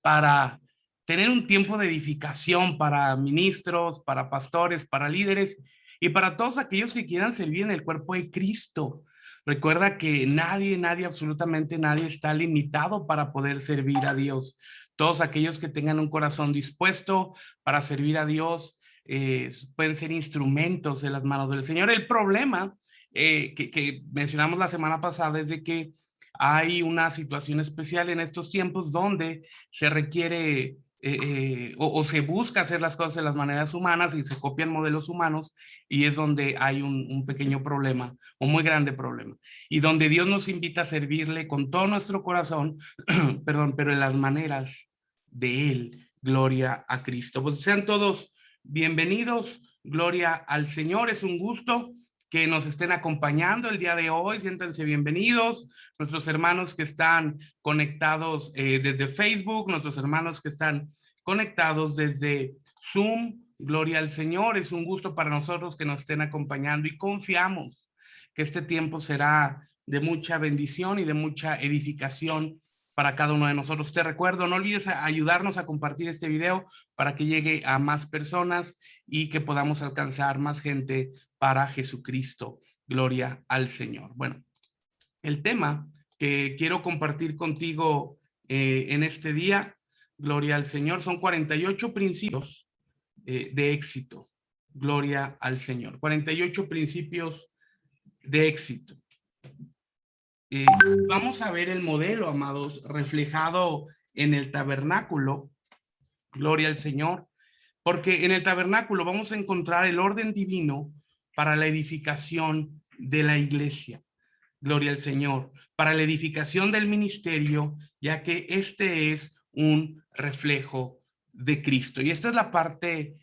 para tener un tiempo de edificación para ministros, para pastores, para líderes y para todos aquellos que quieran servir en el cuerpo de Cristo. Recuerda que nadie, absolutamente nadie está limitado para poder servir a Dios. Todos aquellos que tengan un corazón dispuesto para servir a Dios pueden ser instrumentos en las manos del Señor. El problema que mencionamos la semana pasada es de que hay una situación especial en estos tiempos donde se requiere o se busca hacer las cosas de las maneras humanas y se copian modelos humanos, y es donde hay un pequeño problema, un muy grande problema, y donde Dios nos invita a servirle con todo nuestro corazón, perdón, pero en las maneras de Él. Gloria a Cristo. Pues sean todos bienvenidos, gloria al Señor. Es un gusto que nos estén acompañando el día de hoy. Siéntanse bienvenidos. Nuestros hermanos que están conectados desde Facebook, nuestros hermanos que están conectados desde Zoom, gloria al Señor. Es un gusto para nosotros que nos estén acompañando y confiamos que este tiempo será de mucha bendición y de mucha edificación para cada uno de nosotros. Te recuerdo, no olvides ayudarnos a compartir este video para que llegue a más personas y que podamos alcanzar más gente para Jesucristo. Gloria al Señor. Bueno, el tema que quiero compartir contigo en este día, gloria al Señor, son 48 principios de éxito. Gloria al Señor. 48 principios de éxito. Vamos a ver el modelo, amados, reflejado en el tabernáculo. Gloria al Señor. Porque en el tabernáculo vamos a encontrar el orden divino para la edificación de la iglesia. Gloria al Señor. Para la edificación del ministerio, ya que este es un reflejo de Cristo. Y esta es la parte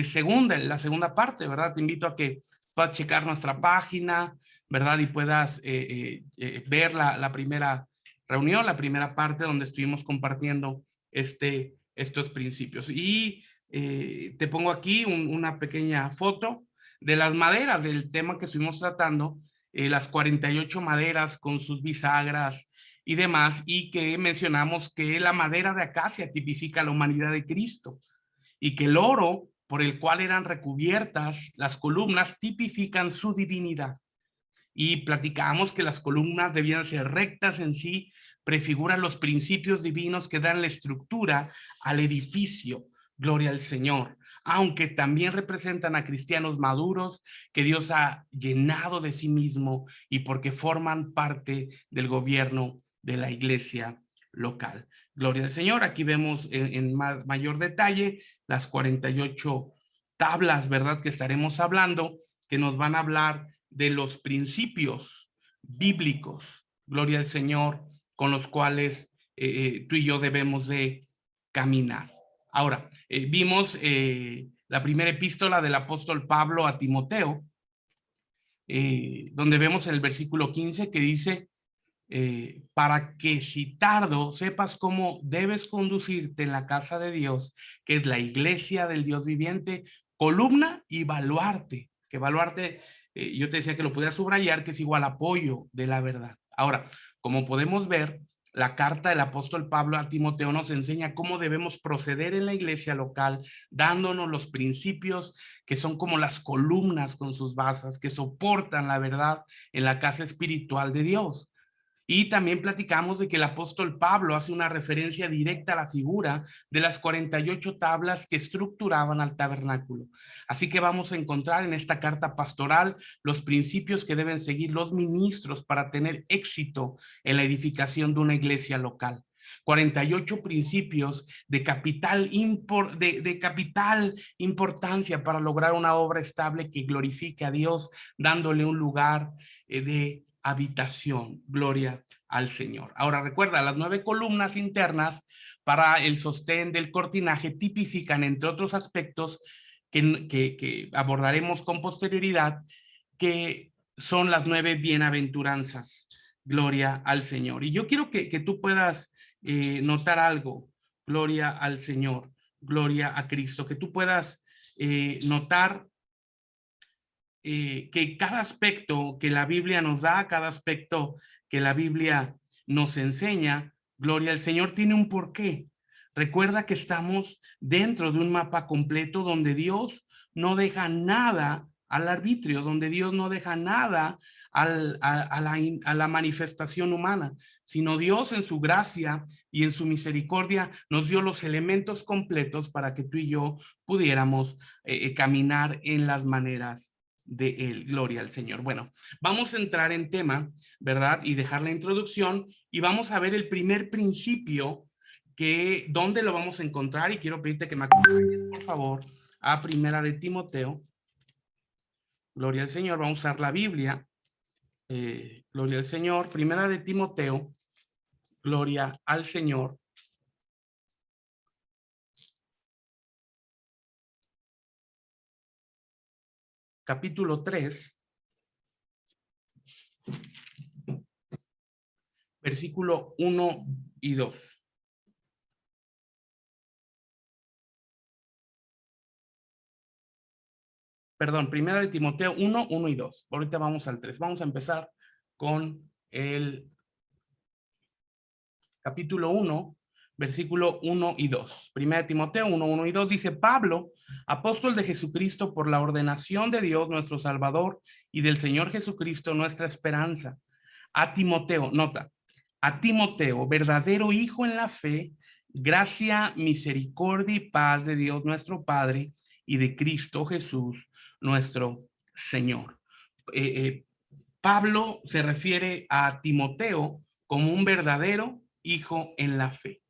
segunda, la segunda parte, ¿verdad? Te invito a que puedas checar nuestra página, ¿verdad? Y puedas ver la primera reunión, la primera parte donde estuvimos compartiendo estos principios. Y te pongo aquí una pequeña foto de las maderas del tema que estuvimos tratando, las 48 maderas con sus bisagras y demás, y que mencionamos que la madera de acacia tipifica la humanidad de Cristo y que el oro por el cual eran recubiertas las columnas tipifican su divinidad. Y platicamos que las columnas debían ser rectas en sí, prefiguran los principios divinos que dan la estructura al edificio. Gloria al Señor. Aunque también representan a cristianos maduros que Dios ha llenado de sí mismo y porque forman parte del gobierno de la iglesia local. Gloria al Señor. Aquí vemos en mayor detalle las 48 tablas, ¿verdad? Que estaremos hablando, que nos van a hablar de los principios bíblicos, gloria al Señor, con los cuales tú y yo debemos de caminar. Ahora, vimos la primera epístola del apóstol Pablo a Timoteo, donde vemos en el versículo 15 que dice, para que si tardo sepas cómo debes conducirte en la casa de Dios, que es la iglesia del Dios viviente, columna y baluarte, que baluarte, yo te decía que lo podía subrayar, que es igual apoyo de la verdad. Ahora, como podemos ver, la carta del apóstol Pablo a Timoteo nos enseña cómo debemos proceder en la iglesia local, dándonos los principios que son como las columnas con sus basas, que soportan la verdad en la casa espiritual de Dios. Y también platicamos de que el apóstol Pablo hace una referencia directa a la figura de las 48 tablas que estructuraban al tabernáculo. Así que vamos a encontrar en esta carta pastoral los principios que deben seguir los ministros para tener éxito en la edificación de una iglesia local. 48 principios de capital importancia para lograr una obra estable que glorifique a Dios, dándole un lugar de habitación. Gloria al Señor. Ahora recuerda, las 9 columnas internas para el sostén del cortinaje tipifican, entre otros aspectos que abordaremos con posterioridad, que son las 9 bienaventuranzas. Gloria al Señor. Y yo quiero que tú puedas notar algo. Gloria al Señor. Gloria a Cristo. Que tú puedas notar que cada aspecto que la Biblia nos da, cada aspecto que la Biblia nos enseña, Gloria al Señor, tiene un porqué. Recuerda que estamos dentro de un mapa completo donde Dios no deja nada al arbitrio, donde Dios no deja nada a la manifestación humana, sino Dios en su gracia y en su misericordia nos dio los elementos completos para que tú y yo pudiéramos caminar en las maneras de Él. Gloria al Señor. Bueno, vamos a entrar en tema, ¿verdad? Y dejar la introducción y vamos a ver el primer principio que dónde lo vamos a encontrar, y quiero pedirte que me acompañes, por favor, a Primera de Timoteo. Gloria al Señor, vamos a usar la Biblia. Gloria al Señor, Primera de Timoteo, gloria al Señor. Capítulo 3, versículo 1 y 2. Perdón, Primera de Timoteo 1, 1 y 2. Ahorita vamos al 3. Vamos a empezar con el capítulo 1, versículo 1 y 2. Primera de Timoteo 1, 1 y 2 dice: Pablo, apóstol de Jesucristo por la ordenación de Dios nuestro Salvador y del Señor Jesucristo nuestra esperanza. A Timoteo, nota, a Timoteo, verdadero hijo en la fe, gracia, misericordia y paz de Dios nuestro Padre y de Cristo Jesús nuestro Señor. Pablo se refiere a Timoteo como un verdadero hijo en la fe.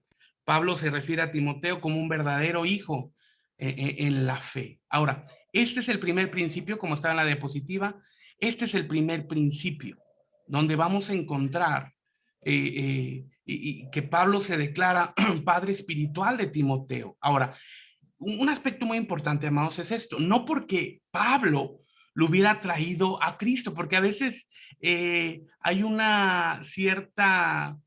Pablo se refiere a Timoteo como un verdadero hijo en la fe. Ahora, este es el primer principio, como está en la diapositiva. Este es el primer principio donde vamos a encontrar y que Pablo se declara padre espiritual de Timoteo. Ahora, un aspecto muy importante, amados, es esto. No porque Pablo lo hubiera traído a Cristo, porque a veces hay una cierta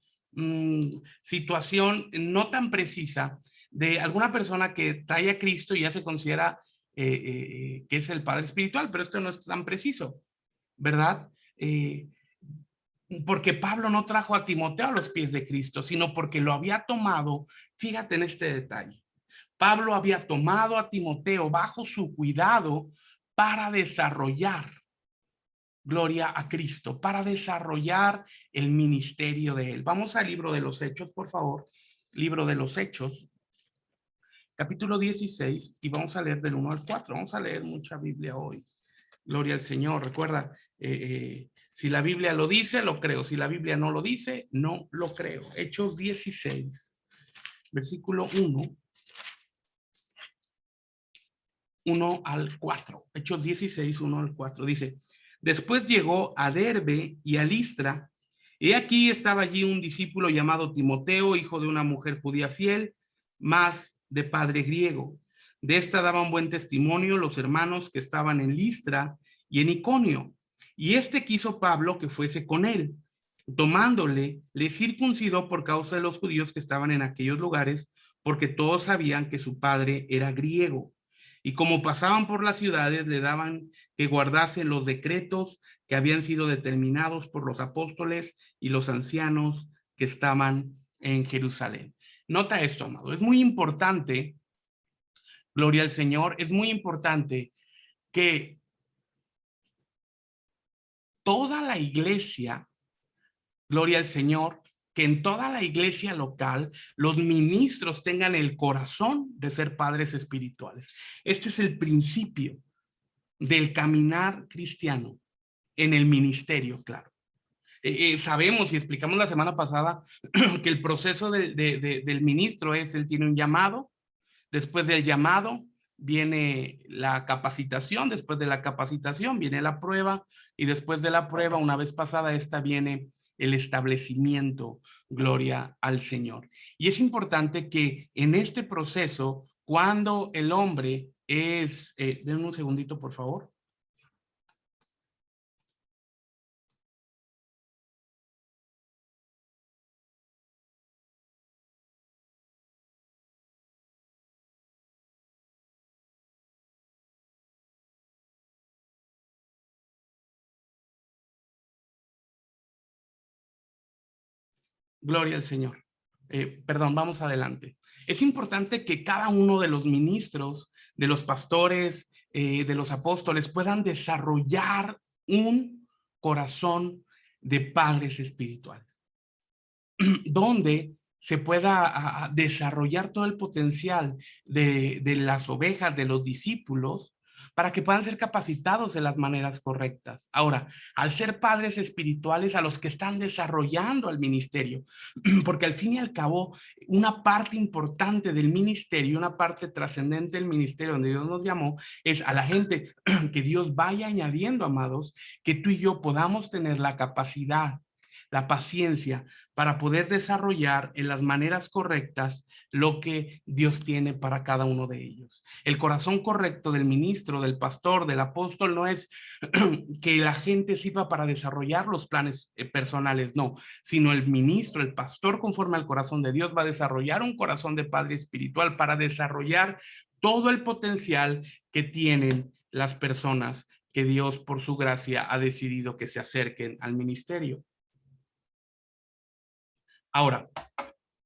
situación no tan precisa de alguna persona que trae a Cristo y ya se considera que es el Padre espiritual, pero esto no es tan preciso, ¿verdad? Porque Pablo no trajo a Timoteo a los pies de Cristo, sino porque lo había tomado. Fíjate en este detalle. Pablo había tomado a Timoteo bajo su cuidado para desarrollar, gloria a Cristo, para desarrollar el ministerio de él. Vamos al libro de los Hechos, por favor. Libro de los Hechos, capítulo 16, y vamos a leer del 1 al 4. Vamos a leer mucha Biblia hoy. Gloria al Señor. Recuerda, si la Biblia lo dice, lo creo. Si la Biblia no lo dice, no lo creo. Hechos 16, versículo 1 al 4. Hechos 16, 1 al 4. Dice: después llegó a Derbe y a Listra, y aquí estaba allí un discípulo llamado Timoteo, hijo de una mujer judía fiel, más de padre griego. De esta daban buen testimonio los hermanos que estaban en Listra y en Iconio. Y este quiso Pablo que fuese con él. Tomándole, le circuncidó por causa de los judíos que estaban en aquellos lugares, porque todos sabían que su padre era griego. Y como pasaban por las ciudades, le daban que guardase los decretos que habían sido determinados por los apóstoles y los ancianos que estaban en Jerusalén. Nota esto, amado, es muy importante, gloria al Señor, es muy importante que toda la iglesia, gloria al Señor, que en toda la iglesia local los ministros tengan el corazón de ser padres espirituales. Este es el principio del caminar cristiano en el ministerio, claro. Sabemos y explicamos la semana pasada que el proceso del ministro es, él tiene un llamado, después del llamado viene la capacitación, después de la capacitación viene la prueba y después de la prueba, una vez pasada esta, viene el establecimiento, gloria al Señor. Y es importante que en este proceso, cuando el hombre es, denme un segundito por favor. Gloria al Señor. perdón, vamos adelante. Es importante que cada uno de los ministros, de los pastores, de los apóstoles puedan desarrollar un corazón de padres espirituales, donde se pueda desarrollar todo el potencial de las ovejas, de los discípulos, para que puedan ser capacitados en las maneras correctas. Ahora, al ser padres espirituales, a los que están desarrollando el ministerio, porque al fin y al cabo, una parte importante del ministerio, una parte trascendente del ministerio donde Dios nos llamó, es a la gente que Dios vaya añadiendo, amados, que tú y yo podamos tener la capacidad, la paciencia para poder desarrollar en las maneras correctas lo que Dios tiene para cada uno de ellos. El corazón correcto del ministro, del pastor, del apóstol no es que la gente sirva para desarrollar los planes personales, no, sino el ministro, el pastor conforme al corazón de Dios va a desarrollar un corazón de padre espiritual para desarrollar todo el potencial que tienen las personas que Dios por su gracia ha decidido que se acerquen al ministerio. Ahora,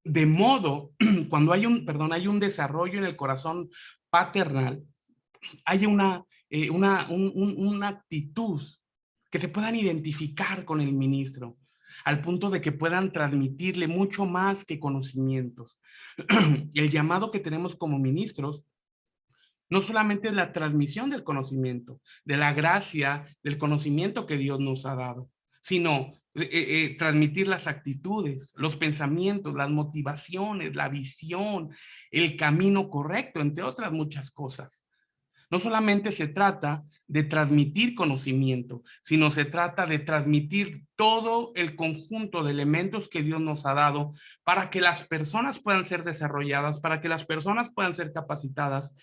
de modo, cuando hay un desarrollo en el corazón paternal, hay una actitud que se puedan identificar con el ministro, al punto de que puedan transmitirle mucho más que conocimientos. El llamado que tenemos como ministros no solamente es la transmisión del conocimiento, de la gracia, del conocimiento que Dios nos ha dado, sino transmitir las actitudes, los pensamientos, las motivaciones, la visión, el camino correcto, entre otras muchas cosas. No solamente se trata de transmitir conocimiento, sino se trata de transmitir todo el conjunto de elementos que Dios nos ha dado para que las personas puedan ser desarrolladas, para que las personas puedan ser capacitadas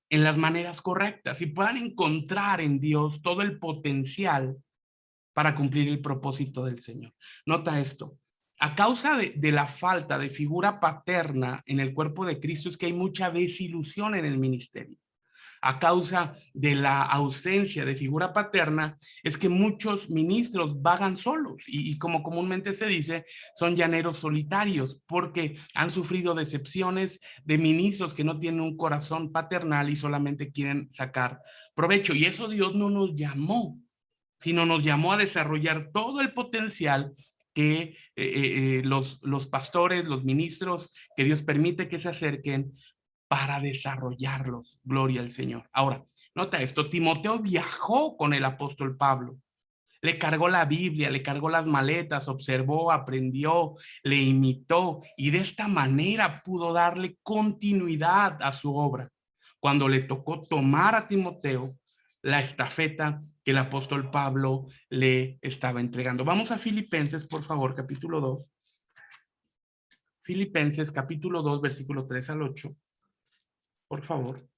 en las maneras correctas y puedan encontrar en Dios todo el potencial para cumplir el propósito del Señor. Nota esto. A causa de la falta de figura paterna en el cuerpo de Cristo es que hay mucha desilusión en el ministerio. A causa de la ausencia de figura paterna es que muchos ministros vagan solos y como comúnmente se dice, son llaneros solitarios porque han sufrido decepciones de ministros que no tienen un corazón paternal y solamente quieren sacar provecho. Y eso Dios no nos llamó, sino nos llamó a desarrollar todo el potencial que los pastores, los ministros, que Dios permite que se acerquen para desarrollarlos. Gloria al Señor. Ahora, nota esto, Timoteo viajó con el apóstol Pablo. Le cargó la Biblia, le cargó las maletas, observó, aprendió, le imitó y de esta manera pudo darle continuidad a su obra. Cuando le tocó tomar a Timoteo la estafeta que el apóstol Pablo le estaba entregando. Vamos a Filipenses, por favor, capítulo 2. Filipenses, capítulo 2, versículo 3 al 8. Por favor.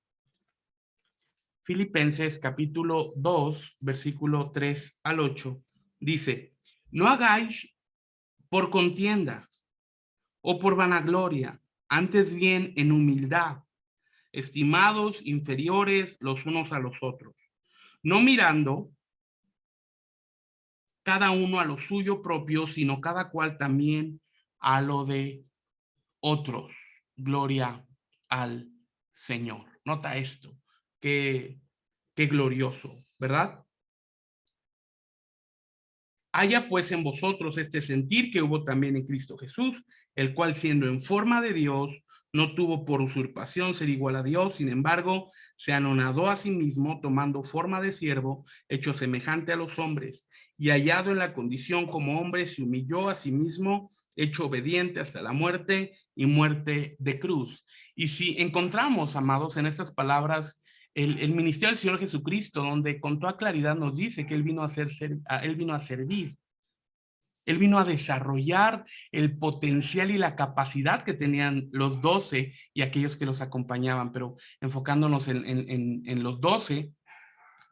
Filipenses capítulo 2, versículo 3 al 8, dice, no hagáis por contienda o por vanagloria, antes bien en humildad, estimados inferiores los unos a los otros, no mirando cada uno a lo suyo propio, sino cada cual también a lo de otros. Gloria al Señor. Nota esto. Qué glorioso, ¿verdad? Haya pues en vosotros este sentir que hubo también en Cristo Jesús, el cual siendo en forma de Dios, no tuvo por usurpación ser igual a Dios, sin embargo, se anonadó a sí mismo, tomando forma de siervo, hecho semejante a los hombres, y hallado en la condición como hombre, se humilló a sí mismo, hecho obediente hasta la muerte y muerte de cruz. Y si encontramos, amados, en estas palabras, el ministerio del Señor Jesucristo, donde con toda claridad nos dice que Él vino a servir. Él vino a desarrollar el potencial y la capacidad que tenían los 12 y aquellos que los acompañaban, pero enfocándonos en los 12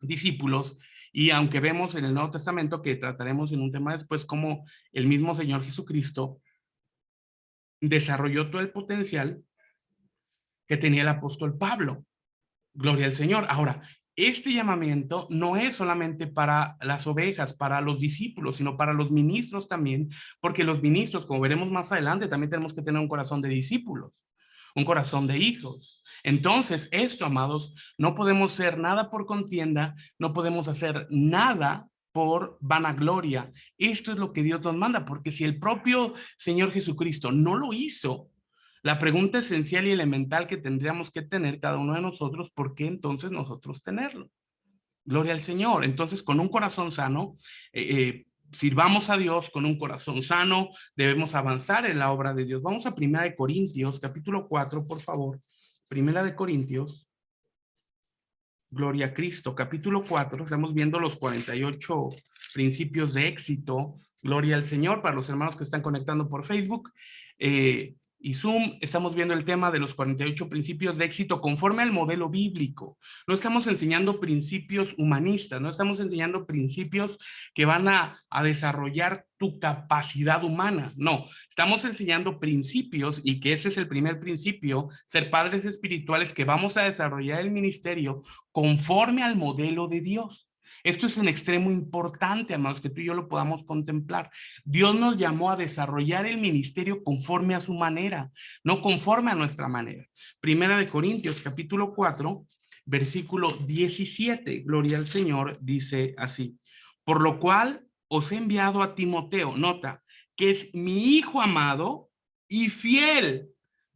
discípulos, y aunque vemos en el Nuevo Testamento, que trataremos en un tema después, cómo el mismo Señor Jesucristo desarrolló todo el potencial que tenía el apóstol Pablo. Gloria al Señor. Ahora, este llamamiento no es solamente para las ovejas, para los discípulos, sino para los ministros también, porque los ministros, como veremos más adelante, también tenemos que tener un corazón de discípulos, un corazón de hijos. Entonces, esto, amados, no podemos hacer nada por contienda, no podemos hacer nada por vanagloria. Esto es lo que Dios nos manda, porque si el propio Señor Jesucristo no lo hizo, la pregunta esencial y elemental que tendríamos que tener cada uno de nosotros, ¿por qué entonces nosotros tenerlo? Gloria al Señor. Entonces, con un corazón sano, sirvamos a Dios con un corazón sano, debemos avanzar en la obra de Dios. Vamos a Primera de Corintios, capítulo 4, por favor. Primera de Corintios, gloria a Cristo, capítulo 4, estamos viendo los 48 principios de éxito, gloria al Señor, para los hermanos que están conectando por Facebook y Zoom, estamos viendo el tema de los 48 principios de éxito conforme al modelo bíblico. No estamos enseñando principios humanistas, no estamos enseñando principios que van a desarrollar tu capacidad humana, no, estamos enseñando principios y que ese es el primer principio, ser padres espirituales que vamos a desarrollar el ministerio conforme al modelo de Dios. Esto es en extremo importante, amados, que tú y yo lo podamos contemplar. Dios nos llamó a desarrollar el ministerio conforme a su manera, no conforme a nuestra manera. Primera de Corintios, capítulo 4, versículo 17, gloria al Señor, dice así: por lo cual os he enviado a Timoteo, nota, que es mi hijo amado y fiel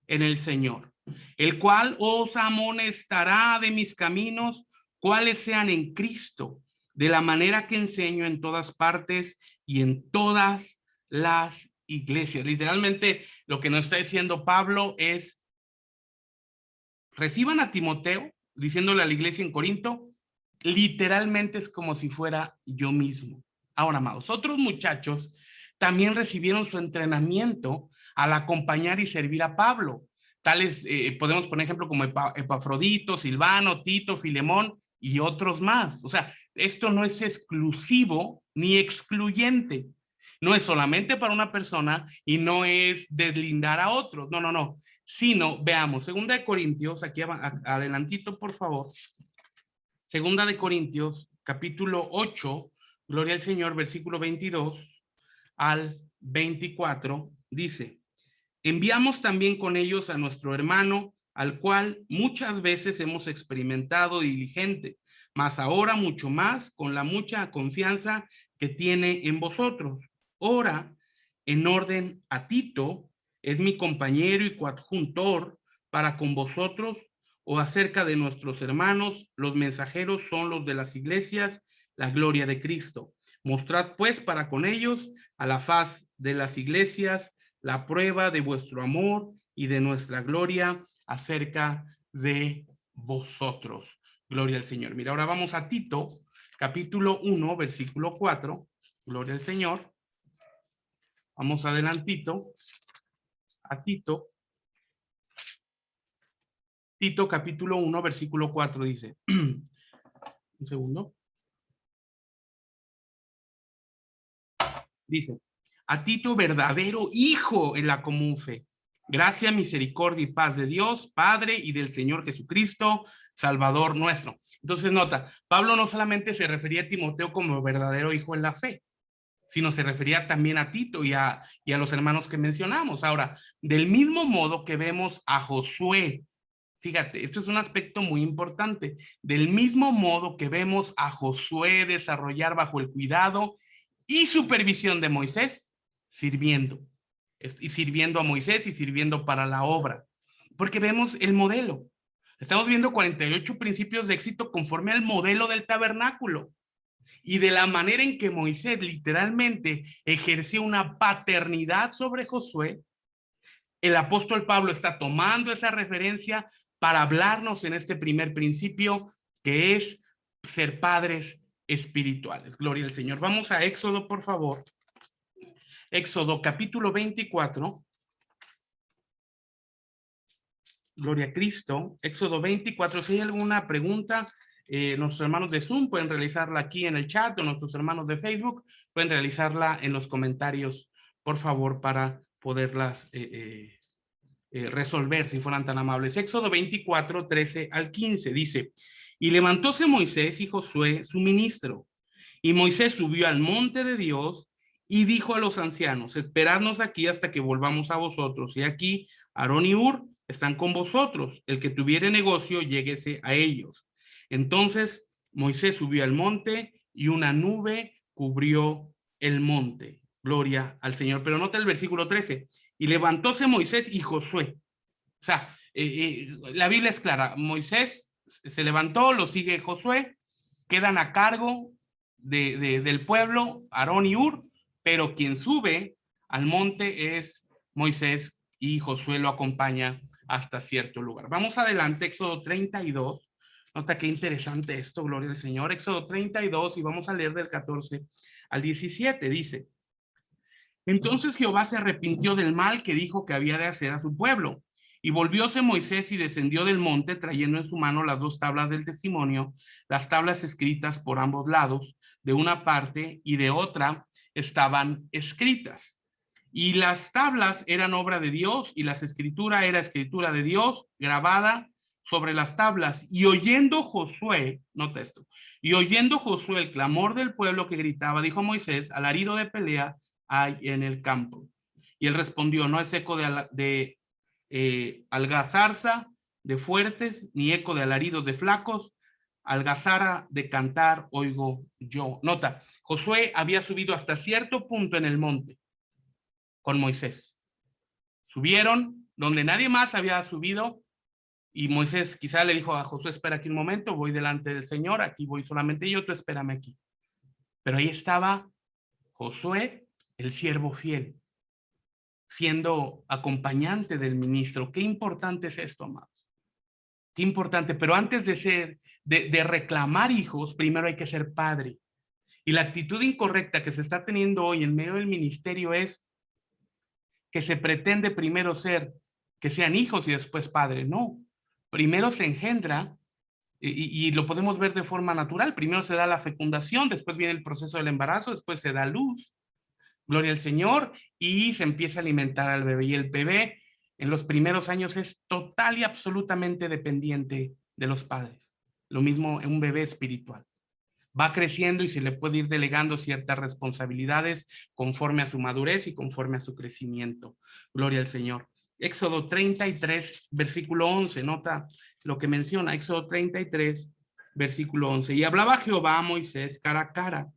en el Señor, el cual os amonestará de mis caminos, cuáles sean en Cristo, de la manera que enseño en todas partes y en todas las iglesias. Literalmente lo que nos está diciendo Pablo es: reciban a Timoteo, diciéndole a la iglesia en Corinto, literalmente es como si fuera yo mismo. Ahora, amados, otros muchachos también recibieron su entrenamiento al acompañar y servir a Pablo. Tales, podemos poner ejemplo como Epafrodito, Silvano, Tito, Filemón y otros más. O sea, esto no es exclusivo ni excluyente. No es solamente para una persona y no es deslindar a otros. No, no, no. Sino, veamos, Segunda de Corintios, aquí adelantito, por favor. Segunda de Corintios, capítulo 8, gloria al Señor, versículo 22 al 24, dice: enviamos también con ellos a nuestro hermano, al cual muchas veces hemos experimentado diligente, mas ahora mucho más con la mucha confianza que tiene en vosotros. Ora, en orden a Tito, es mi compañero y coadjuntor para con vosotros, o acerca de nuestros hermanos, los mensajeros son los de las iglesias, la gloria de Cristo. Mostrad pues para con ellos a la faz de las iglesias la prueba de vuestro amor y de nuestra gloria acerca de vosotros. Gloria al Señor. Mira, ahora vamos a Tito, capítulo 1, versículo 4. Gloria al Señor. Vamos adelantito a Tito. Tito, capítulo 1, versículo 4 dice. Un segundo. Dice: a Tito, verdadero hijo en la común fe, gracia, misericordia y paz de Dios, Padre, y del Señor Jesucristo, Salvador nuestro. Entonces nota, Pablo no solamente se refería a Timoteo como verdadero hijo en la fe, sino se refería también a Tito y a los hermanos que mencionamos. Ahora, del mismo modo que vemos a Josué, fíjate, esto es un aspecto muy importante, del mismo modo que vemos a Josué desarrollar bajo el cuidado y supervisión de Moisés, sirviendo, y sirviendo a Moisés y sirviendo para la obra, porque vemos el modelo. Estamos viendo 48 principios de éxito conforme al modelo del tabernáculo y de la manera en que Moisés literalmente ejerció una paternidad sobre Josué. El apóstol Pablo está tomando esa referencia para hablarnos en este primer principio, que es ser padres espirituales. Gloria al Señor. Vamos a Éxodo, por favor. Éxodo, capítulo 24. Gloria a Cristo. Éxodo 24. Si hay alguna pregunta, nuestros hermanos de Zoom pueden realizarla aquí en el chat, o nuestros hermanos de Facebook pueden realizarla en los comentarios, por favor, para poderlas resolver, si fueran tan amables. Éxodo 24, 13 al 15 dice: Y levantóse Moisés y Josué, su ministro. Y Moisés subió al monte de Dios y dijo a los ancianos, esperadnos aquí hasta que volvamos a vosotros. Y aquí Aarón y Hur están con vosotros. El que tuviere negocio, lléguese a ellos. Entonces Moisés subió al monte y una nube cubrió el monte. Gloria al Señor. Pero nota el versículo 13. Y levantóse Moisés y Josué. O sea, la Biblia es clara. Moisés se levantó, lo sigue Josué, quedan a cargo del pueblo Aarón y Hur, pero quien sube al monte es Moisés y Josué lo acompaña hasta cierto lugar. Vamos adelante, Éxodo 32. Nota qué interesante esto, gloria al Señor. Éxodo 32 y vamos a leer del 14 al 17. Dice, entonces Jehová se arrepintió del mal que dijo que había de hacer a su pueblo. Y volvióse Moisés y descendió del monte, trayendo en su mano las dos tablas del testimonio, las tablas escritas por ambos lados, de una parte y de otra estaban escritas. Y las tablas eran obra de Dios, y las escrituras era escritura de Dios, grabada sobre las tablas. Y oyendo Josué, nota esto, y oyendo Josué el clamor del pueblo que gritaba, dijo Moisés, alarido de pelea hay en el campo. Y él respondió, no es eco de algazarza de fuertes, ni eco de alaridos de flacos, algazara de cantar oigo yo. Nota, Josué había subido hasta cierto punto en el monte con Moisés. Subieron donde nadie más había subido y Moisés quizá le dijo a Josué, espera aquí un momento, voy delante del Señor, aquí voy solamente yo, tú espérame aquí. Pero ahí estaba Josué, el siervo fiel, siendo acompañante del ministro. Qué importante es esto, amados. Qué importante. Pero antes de reclamar hijos, primero hay que ser padre. Y la actitud incorrecta que se está teniendo hoy en medio del ministerio es que se pretende primero que sean hijos y después padres. No. Primero se engendra y lo podemos ver de forma natural. Primero se da la fecundación, después viene el proceso del embarazo, después se da luz. Gloria al Señor, y se empieza a alimentar al bebé. Y el bebé en los primeros años es total y absolutamente dependiente de los padres. Lo mismo en un bebé espiritual. Va creciendo y se le puede ir delegando ciertas responsabilidades conforme a su madurez y conforme a su crecimiento. Gloria al Señor. Éxodo 33, versículo 11. Nota lo que menciona. Éxodo 33, versículo 11. Y hablaba Jehová a Moisés cara a cara,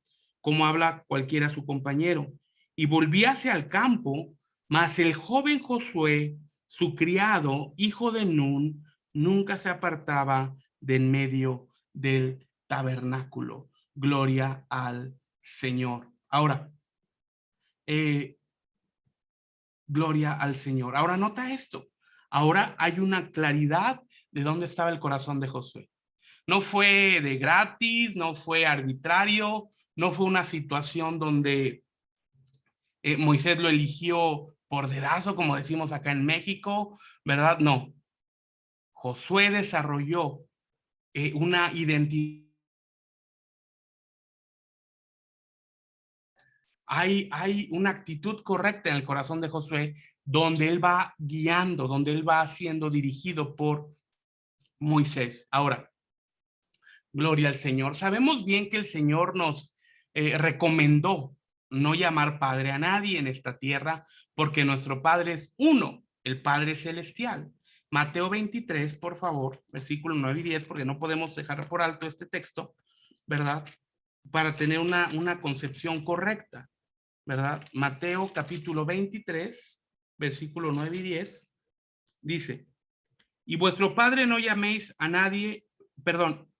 como habla cualquiera su compañero. Y volvíase al campo, mas el joven Josué, su criado, hijo de Nun, nunca se apartaba de en medio del tabernáculo. Gloria al Señor. Ahora, gloria al Señor. Ahora nota esto. Ahora hay una claridad de dónde estaba el corazón de Josué. No fue de gratis, no fue arbitrario, no fue una situación donde Moisés lo eligió por dedazo, como decimos acá en México, ¿verdad? No. Josué desarrolló una identidad. Hay una actitud correcta en el corazón de Josué donde él va guiando, donde él va siendo dirigido por Moisés. Ahora, gloria al Señor. Sabemos bien que el Señor nos recomendó no llamar padre a nadie en esta tierra, porque nuestro Padre es uno, el Padre Celestial. Mateo 23, por favor, versículos 9 y 10, porque no podemos dejar por alto este texto, ¿verdad? Para tener una concepción correcta, ¿verdad? Mateo capítulo 23, versículo 9 y 10, dice, y vuestro Padre no llaméis a nadie, perdón,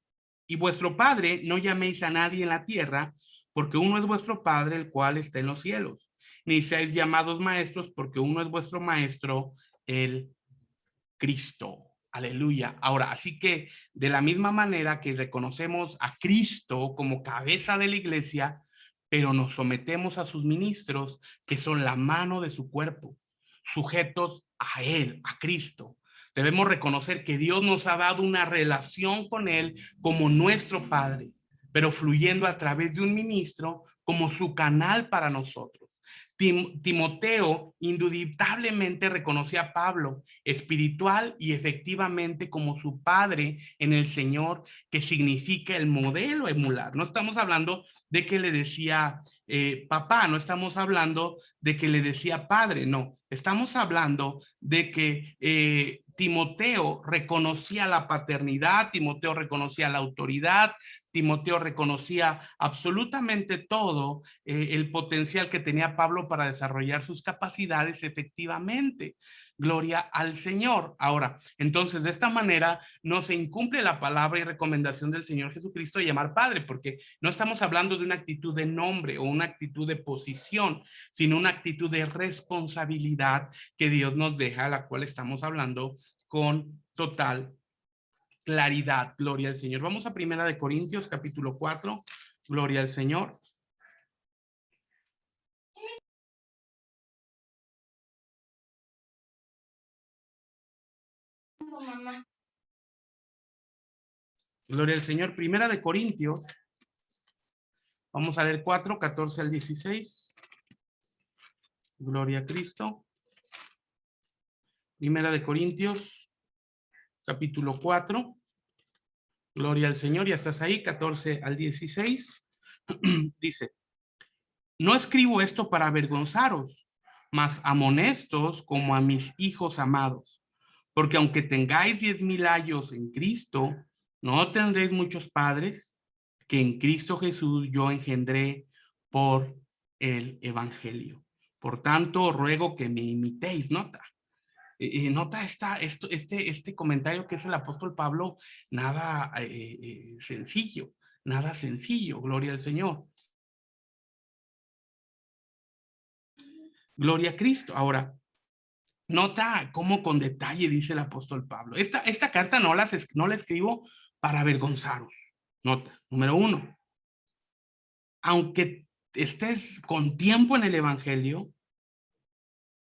y vuestro Padre no llaméis a nadie en la tierra, porque uno es vuestro Padre, el cual está en los cielos. Ni seáis llamados maestros, porque uno es vuestro Maestro, el Cristo. Aleluya. Ahora, así que de la misma manera que reconocemos a Cristo como cabeza de la iglesia, pero nos sometemos a sus ministros, que son la mano de su cuerpo, sujetos a Él, a Cristo. Debemos reconocer que Dios nos ha dado una relación con Él como nuestro Padre, pero fluyendo a través de un ministro como su canal para nosotros. Timoteo indubitablemente reconocía a Pablo espiritual y efectivamente como su padre en el Señor, que significa el modelo a emular. No estamos hablando de que le decía papá, no estamos hablando de que le decía padre, no. Estamos hablando de que Timoteo reconocía la paternidad, Timoteo reconocía la autoridad, Timoteo reconocía absolutamente todo el potencial que tenía Pablo para desarrollar sus capacidades efectivamente. Gloria al Señor. Ahora, entonces de esta manera no se incumple la palabra y recomendación del Señor Jesucristo de llamar Padre, porque no estamos hablando de una actitud de nombre o una actitud de posición, sino una actitud de responsabilidad que Dios nos deja, a la cual estamos hablando con total claridad. Gloria al Señor. Vamos a Primera de Corintios, capítulo 4. Gloria al Señor. Mamá. Gloria al Señor. Primera de Corintios. Vamos a leer 4, 14 al 16. Gloria a Cristo. Primera de Corintios, capítulo 4. Gloria al Señor. Ya estás ahí, 14 al 16. Dice, no escribo esto para avergonzaros, mas amonestos como a mis hijos amados. Porque aunque tengáis 10,000 años en Cristo, no tendréis muchos padres que en Cristo Jesús yo engendré por el Evangelio. Por tanto, ruego que me imitéis. Nota. Nota este comentario que es el apóstol Pablo, nada sencillo, nada sencillo. Gloria al Señor. Gloria a Cristo. Ahora, nota cómo con detalle dice el apóstol Pablo. Esta carta no la escribo para avergonzaros. Nota, número 1. Aunque estés con tiempo en el Evangelio,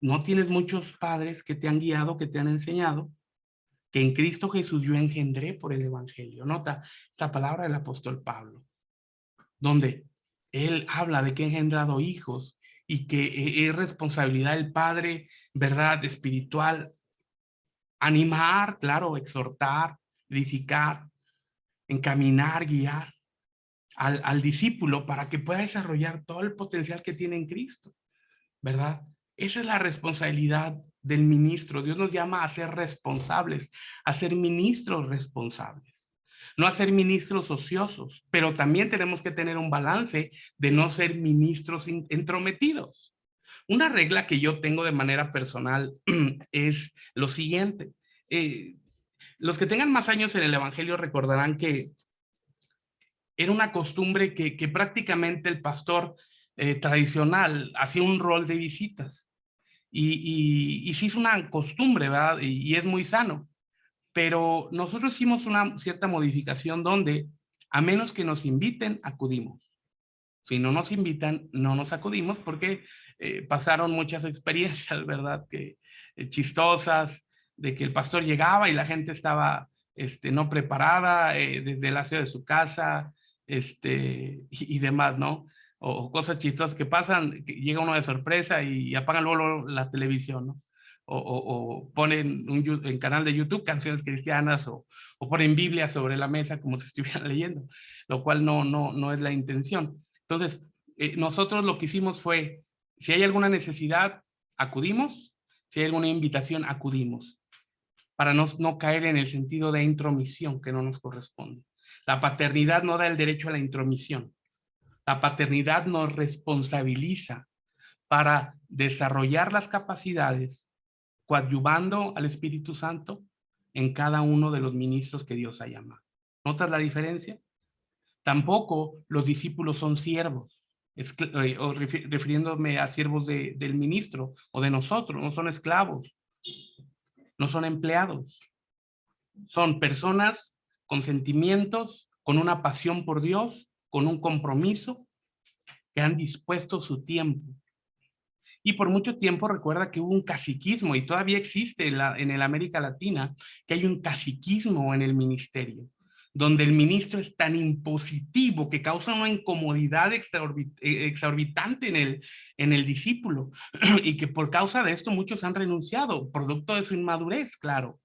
no tienes muchos padres que te han guiado, que te han enseñado, que en Cristo Jesús yo engendré por el Evangelio. Nota esta palabra del apóstol Pablo, donde él habla de que ha engendrado hijos y que es responsabilidad del Padre, verdad, espiritual, animar, claro, exhortar, edificar, encaminar, guiar al discípulo para que pueda desarrollar todo el potencial que tiene en Cristo, ¿verdad? Esa es la responsabilidad del ministro. Dios nos llama a ser responsables, a ser ministros responsables, no a ser ministros ociosos, pero también tenemos que tener un balance de no ser ministros entrometidos. Una regla que yo tengo de manera personal es lo siguiente. Los que tengan más años en el Evangelio recordarán que era una costumbre que prácticamente el pastor tradicional hacía un rol de visitas. Y sí es una costumbre, ¿verdad? Y es muy sano. Pero nosotros hicimos una cierta modificación donde, a menos que nos inviten, acudimos. Si no nos invitan, no nos acudimos porque pasaron muchas experiencias, ¿verdad? Que chistosas, de que el pastor llegaba y la gente estaba no preparada desde el aseo de su casa y demás, ¿no? O cosas chistosas que pasan, que llega uno de sorpresa y apagan luego la televisión, ¿no? O ponen en canal de YouTube canciones cristianas o ponen Biblia sobre la mesa como si estuvieran leyendo, lo cual no es la intención. Entonces, nosotros lo que hicimos fue, si hay alguna necesidad, acudimos, si hay alguna invitación, acudimos, para no caer en el sentido de intromisión que no nos corresponde. La paternidad no da el derecho a la intromisión. La paternidad nos responsabiliza para desarrollar las capacidades, coadyuvando al Espíritu Santo en cada uno de los ministros que Dios ha llamado. ¿Notas la diferencia? Tampoco los discípulos son siervos, refiriéndome a siervos del ministro o de nosotros, no son esclavos, no son empleados, son personas con sentimientos, con una pasión por Dios, con un compromiso, que han dispuesto su tiempo. Y por mucho tiempo recuerda que hubo un caciquismo, y todavía existe en el América Latina, que hay un caciquismo en el ministerio, donde el ministro es tan impositivo que causa una incomodidad exorbitante en el discípulo y que por causa de esto muchos han renunciado, producto de su inmadurez, claro.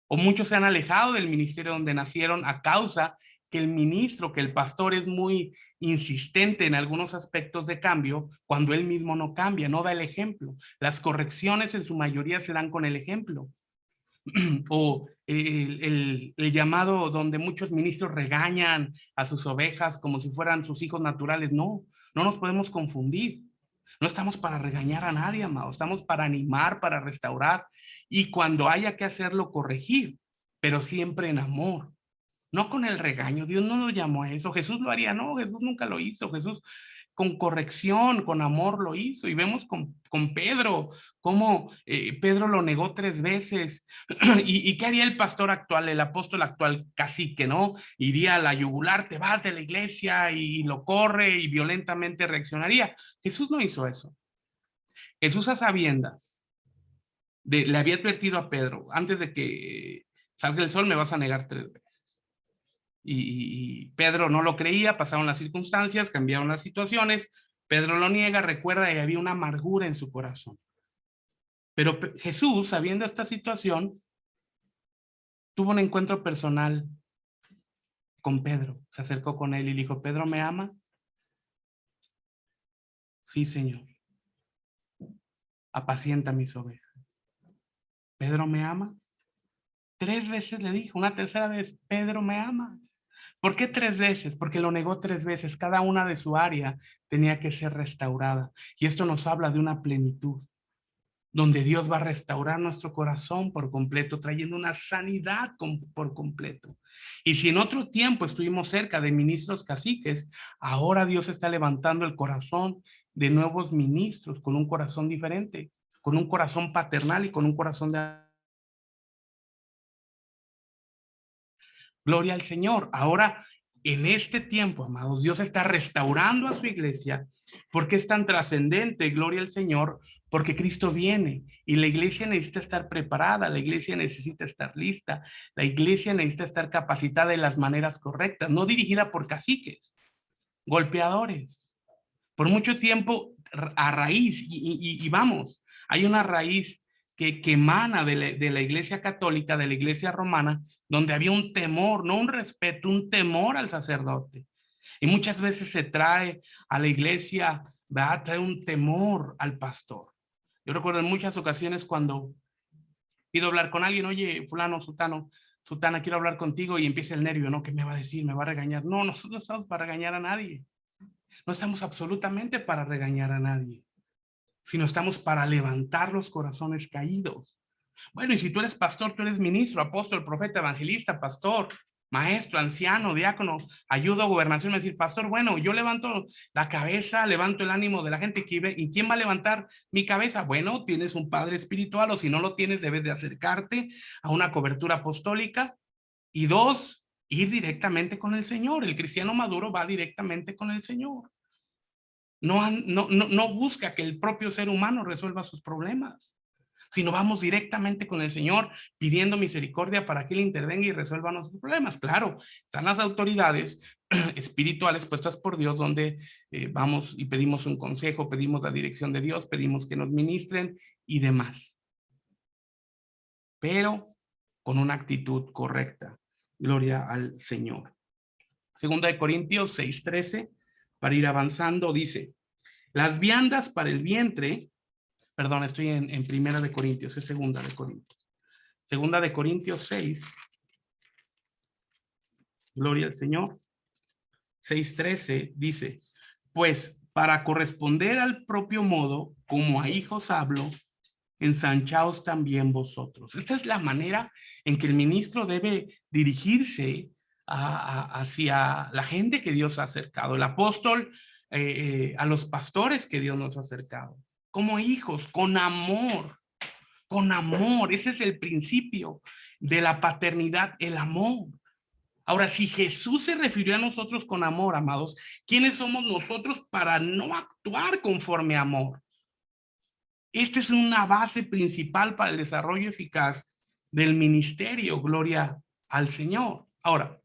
O muchos se han alejado del ministerio donde nacieron a causa que el ministro, que el pastor es muy insistente en algunos aspectos de cambio, cuando él mismo no cambia, no da el ejemplo. Las correcciones en su mayoría se dan con el ejemplo. O el llamado donde muchos ministros regañan a sus ovejas como si fueran sus hijos naturales. No, no nos podemos confundir. No estamos para regañar a nadie, amado. Estamos para animar, para restaurar. Y cuando haya que hacerlo, corregir, pero siempre en amor. No con el regaño. Dios no lo llamó a eso. Jesús lo haría. No, Jesús nunca lo hizo. Jesús con corrección, con amor lo hizo. Y vemos con Pedro, cómo Pedro lo negó 3 veces. ¿Y qué haría el pastor actual, el apóstol actual, cacique, no? Iría a la yugular, te vas de la iglesia y lo corre y violentamente reaccionaría. Jesús no hizo eso. Jesús a sabiendas le había advertido a Pedro, antes de que salga el sol me vas a negar 3 veces. Y Pedro no lo creía, pasaron las circunstancias, cambiaron las situaciones, Pedro lo niega, recuerda que había una amargura en su corazón. Pero Jesús, sabiendo esta situación, tuvo un encuentro personal con Pedro, se acercó con él y le dijo, Pedro, ¿me amas? Sí, Señor. Apacienta mis ovejas. Pedro, ¿me amas? 3 veces le dijo, una tercera vez, Pedro, ¿me amas? ¿Por qué 3 veces? Porque lo negó 3 veces. Cada una de su área tenía que ser restaurada. Y esto nos habla de una plenitud, donde Dios va a restaurar nuestro corazón por completo, trayendo una sanidad por completo. Y si en otro tiempo estuvimos cerca de ministros caciques, ahora Dios está levantando el corazón de nuevos ministros con un corazón diferente, con un corazón paternal y con un corazón de... Gloria al Señor. Ahora, en este tiempo, amados, Dios está restaurando a su iglesia. ¿Por qué es tan trascendente? Gloria al Señor, porque Cristo viene y la iglesia necesita estar preparada, la iglesia necesita estar lista, la iglesia necesita estar capacitada de las maneras correctas, no dirigida por caciques, golpeadores. Por mucho tiempo, a raíz, y vamos, hay una raíz que emana de la iglesia católica, de la iglesia romana, donde había un temor, no un respeto, un temor al sacerdote. Y muchas veces se trae a la iglesia, ¿verdad? Trae un temor al pastor. Yo recuerdo en muchas ocasiones cuando pido hablar con alguien, oye, fulano, sutano, sutana, quiero hablar contigo, y empieza el nervio, ¿no? ¿Qué me va a decir? ¿Me va a regañar? No, nosotros no estamos para regañar a nadie. No estamos absolutamente para regañar a nadie, sino estamos para levantar los corazones caídos. Bueno, y si tú eres pastor, tú eres ministro, apóstol, profeta, evangelista, pastor, maestro, anciano, diácono, ayuda a gobernación, decir, pastor, bueno, yo levanto la cabeza, levanto el ánimo de la gente, ¿y quién va a levantar mi cabeza? Bueno, tienes un padre espiritual, o si no lo tienes, debes de acercarte a una cobertura apostólica. Y 2, ir directamente con el Señor. El cristiano maduro va directamente con el Señor. No busca que el propio ser humano resuelva sus problemas, sino vamos directamente con el Señor pidiendo misericordia para que Él intervenga y resuelva nuestros problemas. Claro, están las autoridades espirituales puestas por Dios donde vamos y pedimos un consejo, pedimos la dirección de Dios, pedimos que nos ministren y demás. Pero con una actitud correcta. Gloria al Señor. Segunda de Corintios 6:13, para ir avanzando, dice, las viandas para el vientre, perdón, estoy en Primera de Corintios, es Segunda de Corintios. Segunda de Corintios 6, gloria al Señor, 6:13 dice, pues para corresponder al propio modo, como a hijos hablo, ensanchaos también vosotros. Esta es la manera en que el ministro debe dirigirse hacia la gente que Dios ha acercado, el apóstol a los pastores que Dios nos ha acercado, como hijos, con amor, con amor. Ese es el principio de la paternidad, el amor. Ahora, si Jesús se refirió a nosotros con amor, amados, ¿quiénes somos nosotros para no actuar conforme a amor? Esta es una base principal para el desarrollo eficaz del ministerio, gloria al Señor. Ahora,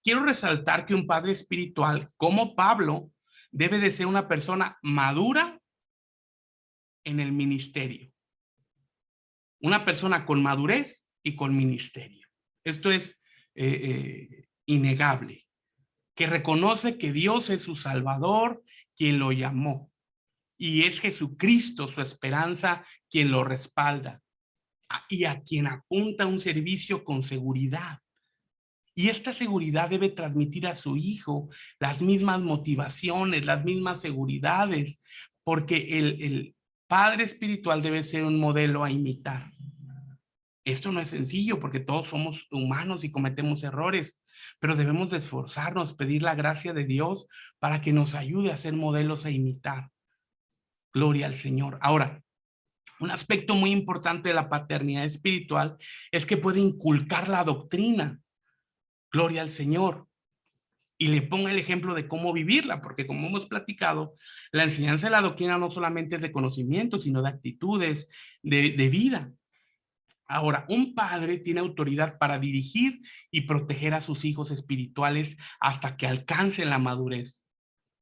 quiero resaltar que un padre espiritual como Pablo debe de ser una persona madura en el ministerio. Una persona con madurez y con ministerio. Esto es innegable. Que reconoce que Dios es su Salvador, quien lo llamó. Y es Jesucristo su esperanza, quien lo respalda. Y a quien apunta un servicio con seguridad. Y esta seguridad debe transmitir a su hijo las mismas motivaciones, las mismas seguridades, porque el padre espiritual debe ser un modelo a imitar. Esto no es sencillo porque todos somos humanos y cometemos errores, pero debemos de esforzarnos, pedir la gracia de Dios para que nos ayude a ser modelos a imitar. Gloria al Señor. Ahora, un aspecto muy importante de la paternidad espiritual es que puede inculcar la doctrina. Gloria al Señor. Y le ponga el ejemplo de cómo vivirla, porque como hemos platicado, la enseñanza de la doctrina no solamente es de conocimiento, sino de actitudes, de vida. Ahora, un padre tiene autoridad para dirigir y proteger a sus hijos espirituales hasta que alcancen la madurez,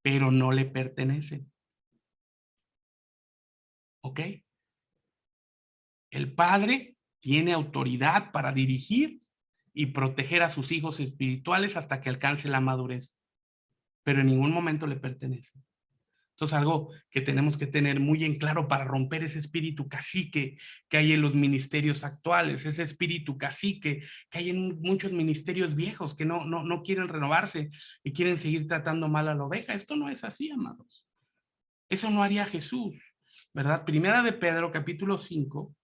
pero no le pertenecen. ¿Ok? El padre tiene autoridad para dirigir y proteger a sus hijos espirituales hasta que alcance la madurez, pero en ningún momento le pertenece. Esto es algo que tenemos que tener muy en claro para romper ese espíritu cacique que hay en los ministerios actuales, ese espíritu cacique que hay en muchos ministerios viejos que no quieren renovarse y quieren seguir tratando mal a la oveja. Esto no es así, amados. Eso no haría Jesús, ¿verdad? Primera de Pedro, capítulo 5.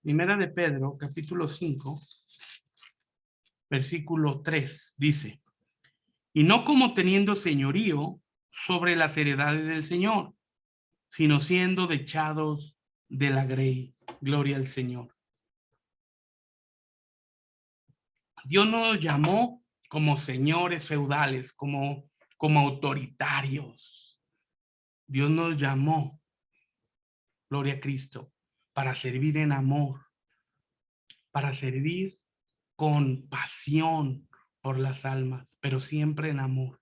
Primera de Pedro, capítulo 5, versículo 3, dice: y no como teniendo señorío sobre las heredades del Señor, sino siendo dechados de la grey. Gloria al Señor. Dios no nos llamó como señores feudales, como autoritarios. Dios nos llamó, gloria a Cristo, para servir en amor, para servir con pasión por las almas, pero siempre en amor.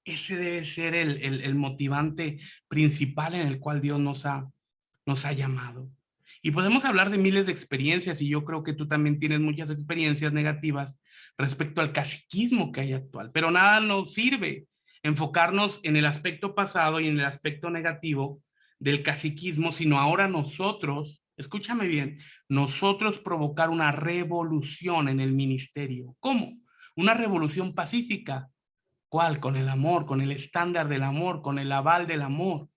Ese debe ser el motivante principal en el cual Dios nos ha llamado. Y podemos hablar de miles de experiencias, y yo creo que tú también tienes muchas experiencias negativas respecto al caciquismo que hay actual, pero nada nos sirve enfocarnos en el aspecto pasado y en el aspecto negativo del caciquismo, sino ahora nosotros, escúchame bien, nosotros provocar una revolución en el ministerio. ¿Cómo? Una revolución pacífica. ¿Cuál? Con el amor, con el estándar del amor, con el aval del amor,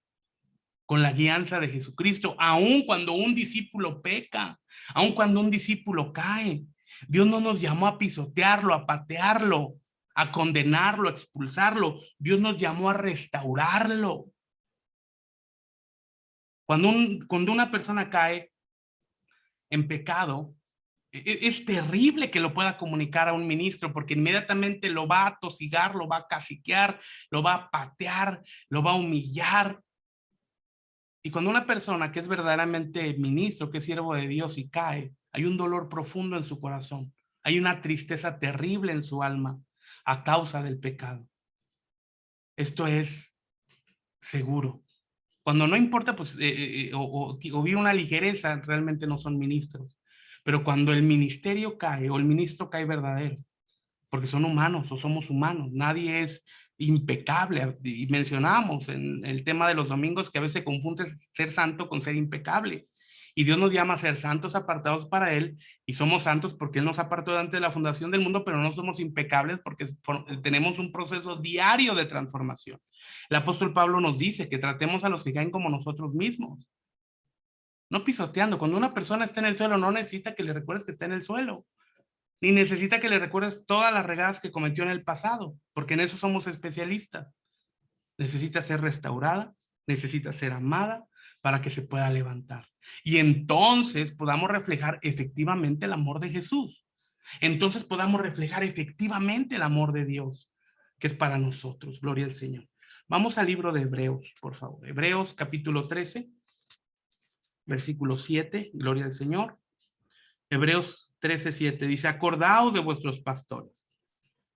con la guianza de Jesucristo, aun cuando un discípulo peca, aun cuando un discípulo cae. Dios no nos llamó a pisotearlo, a patearlo, a condenarlo, a expulsarlo. Dios nos llamó a restaurarlo. Cuando una persona cae en pecado, es terrible que lo pueda comunicar a un ministro, porque inmediatamente lo va a tosigar, lo va a caciquear, lo va a patear, lo va a humillar. Y cuando una persona que es verdaderamente ministro, que es siervo de Dios y cae, hay un dolor profundo en su corazón, hay una tristeza terrible en su alma a causa del pecado. Esto es seguro. Cuando no importa, pues, o vive una ligereza, realmente no son ministros. Pero cuando el ministerio cae o el ministro cae verdadero, porque son humanos o somos humanos, nadie es impecable. Y mencionamos en el tema de los domingos que a veces confunde ser santo con ser impecable. Y Dios nos llama a ser santos apartados para Él, y somos santos porque Él nos apartó antes de la fundación del mundo, pero no somos impecables porque tenemos un proceso diario de transformación. El apóstol Pablo nos dice que tratemos a los que caen como nosotros mismos, no pisoteando. Cuando una persona está en el suelo, no necesita que le recuerdes que está en el suelo, ni necesita que le recuerdes todas las regadas que cometió en el pasado, porque en eso somos especialistas. Necesita ser restaurada, necesita ser amada para que se pueda levantar. Y entonces podamos reflejar efectivamente el amor de Jesús. Entonces podamos reflejar efectivamente el amor de Dios, que es para nosotros. Gloria al Señor. Vamos al libro de Hebreos, por favor. Hebreos capítulo 13. versículo 7, gloria al Señor. Hebreos 13:7 dice, acordaos de vuestros pastores,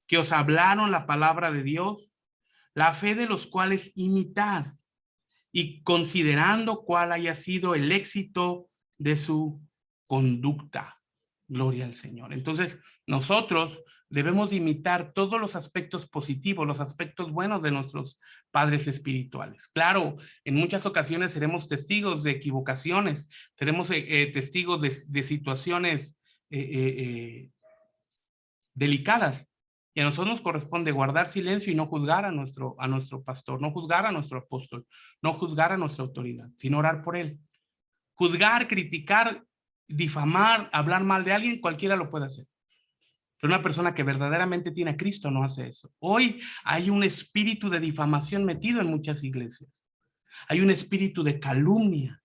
que os hablaron la palabra de Dios, la fe de los cuales imitad, y considerando cuál haya sido el éxito de su conducta. Gloria al Señor. Entonces, nosotros debemos imitar todos los aspectos positivos, los aspectos buenos de nuestros padres espirituales. Claro, en muchas ocasiones seremos testigos de equivocaciones, seremos testigos de situaciones delicadas. Y a nosotros nos corresponde guardar silencio y no juzgar a nuestro pastor, no juzgar a nuestro apóstol, no juzgar a nuestra autoridad, sino orar por él. Juzgar, criticar, difamar, hablar mal de alguien, cualquiera lo puede hacer. Pero una persona que verdaderamente tiene a Cristo no hace eso. Hoy hay un espíritu de difamación metido en muchas iglesias. Hay un espíritu de calumnia.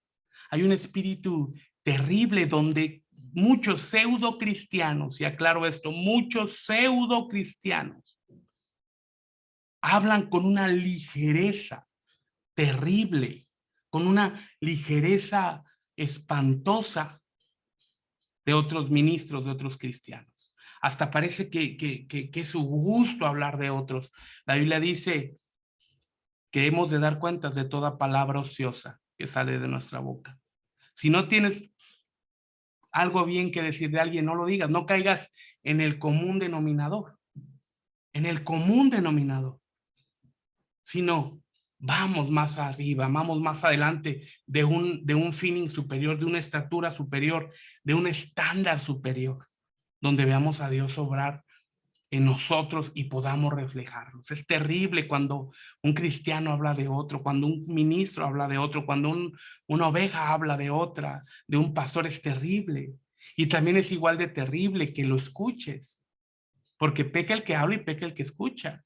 Hay un espíritu terrible donde muchos pseudo cristianos, y aclaro esto, muchos pseudo cristianos hablan con una ligereza terrible, con una ligereza espantosa de otros ministros, de otros cristianos. Hasta parece que es su gusto hablar de otros. La Biblia dice que hemos de dar cuentas de toda palabra ociosa que sale de nuestra boca. Si no tienes algo bien que decir de alguien, no lo digas, no caigas en el común denominador, sino vamos más arriba, vamos más adelante de un feeling superior, de una estatura superior, de un estándar superior, donde veamos a Dios obrar en nosotros y podamos reflejarnos. Es terrible cuando un cristiano habla de otro, cuando un ministro habla de otro, cuando una oveja habla de otra, de un pastor, es terrible. Y también es igual de terrible que lo escuches, porque peca el que habla y peca el que escucha.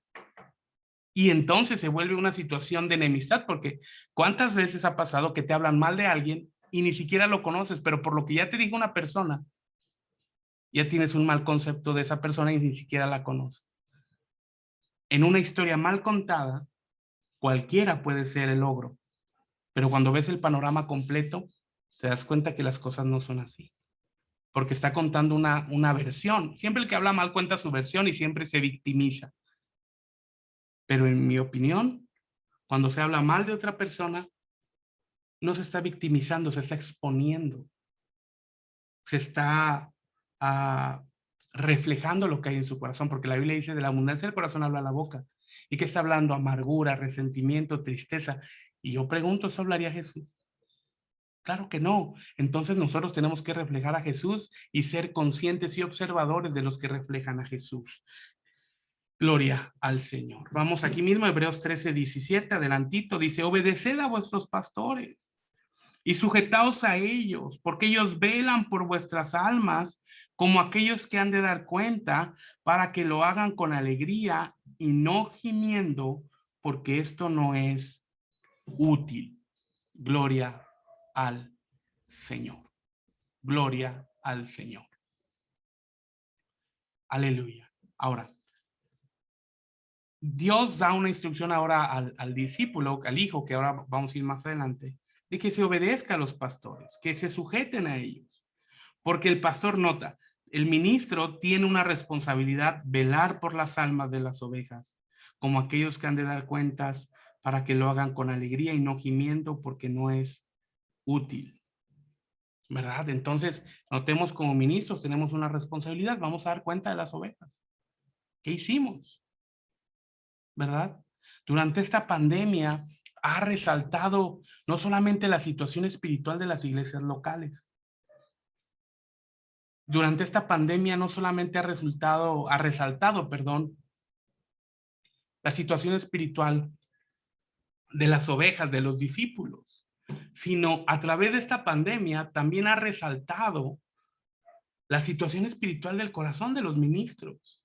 Y entonces se vuelve una situación de enemistad, porque ¿cuántas veces ha pasado que te hablan mal de alguien y ni siquiera lo conoces, pero por lo que ya te dijo una persona, ya tienes un mal concepto de esa persona y ni siquiera la conoces? En una historia mal contada, cualquiera puede ser el ogro, pero cuando ves el panorama completo, te das cuenta que las cosas no son así, porque está contando una versión. Siempre el que habla mal cuenta su versión y siempre se victimiza. Pero en mi opinión, cuando se habla mal de otra persona, no se está victimizando, se está exponiendo, se está reflejando lo que hay en su corazón, porque la Biblia dice, de la abundancia del corazón habla la boca. ¿Y qué está hablando? Amargura, resentimiento, tristeza. Y yo pregunto, ¿eso hablaría Jesús? Claro que no. Entonces nosotros tenemos que reflejar a Jesús y ser conscientes y observadores de los que reflejan a Jesús. Gloria al Señor. Vamos aquí mismo, Hebreos 13:17, adelantito, dice, obedeced a vuestros pastores y sujetaos a ellos, porque ellos velan por vuestras almas como aquellos que han de dar cuenta, para que lo hagan con alegría y no gimiendo, porque esto no es útil. Gloria al Señor. Gloria al Señor. Aleluya. Ahora, Dios da una instrucción ahora al discípulo, al hijo, que ahora vamos a ir más adelante, de que se obedezca a los pastores, que se sujeten a ellos. Porque el pastor nota, el ministro tiene una responsabilidad, velar por las almas de las ovejas, como aquellos que han de dar cuentas, para que lo hagan con alegría y no gimiendo, porque no es útil. ¿Verdad? Entonces, notemos, como ministros tenemos una responsabilidad, vamos a dar cuenta de las ovejas. ¿Qué hicimos? ¿Verdad? Durante esta pandemia ha resaltado no solamente la situación espiritual de las iglesias locales. Durante esta pandemia no solamente ha resaltado, la situación espiritual de las ovejas, de los discípulos, sino a través de esta pandemia también ha resaltado la situación espiritual del corazón de los ministros.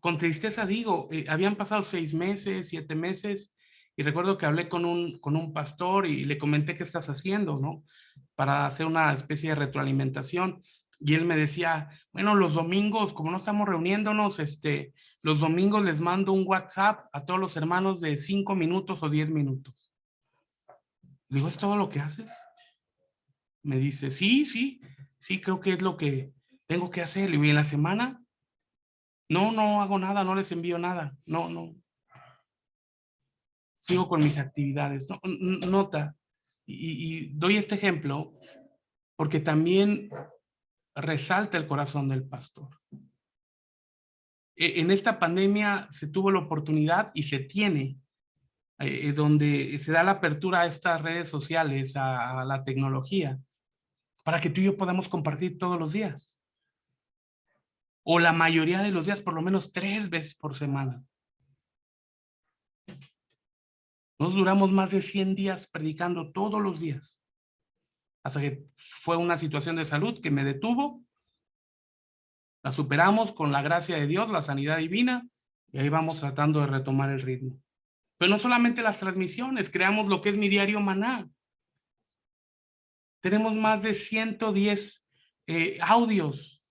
Con tristeza digo, habían pasado 6 meses, 7 meses, y recuerdo que hablé con un pastor y le comenté qué estás haciendo, ¿no? Para hacer una especie de retroalimentación. Y él me decía, bueno, los domingos, como no estamos reuniéndonos, los domingos les mando un WhatsApp a todos los hermanos de 5 minutos o 10 minutos. Le digo, ¿es todo lo que haces? Me dice, sí, creo que es lo que tengo que hacer. Y en la semana, no hago nada, no les envío nada. No, sigo con mis actividades. No, nota, y doy este ejemplo porque también resalta el corazón del pastor. En esta pandemia se tuvo la oportunidad y se tiene, donde se da la apertura a estas redes sociales, a la tecnología, para que tú y yo podamos compartir todos los días. O la mayoría de los días, por lo menos 3 veces por semana. Nos duramos más de 100 días predicando todos los días. Hasta que fue una situación de salud que me detuvo. La superamos con la gracia de Dios, la sanidad divina, y ahí vamos tratando de retomar el ritmo. Pero no solamente las transmisiones, creamos lo que es mi diario Maná. Tenemos más de 110 audios.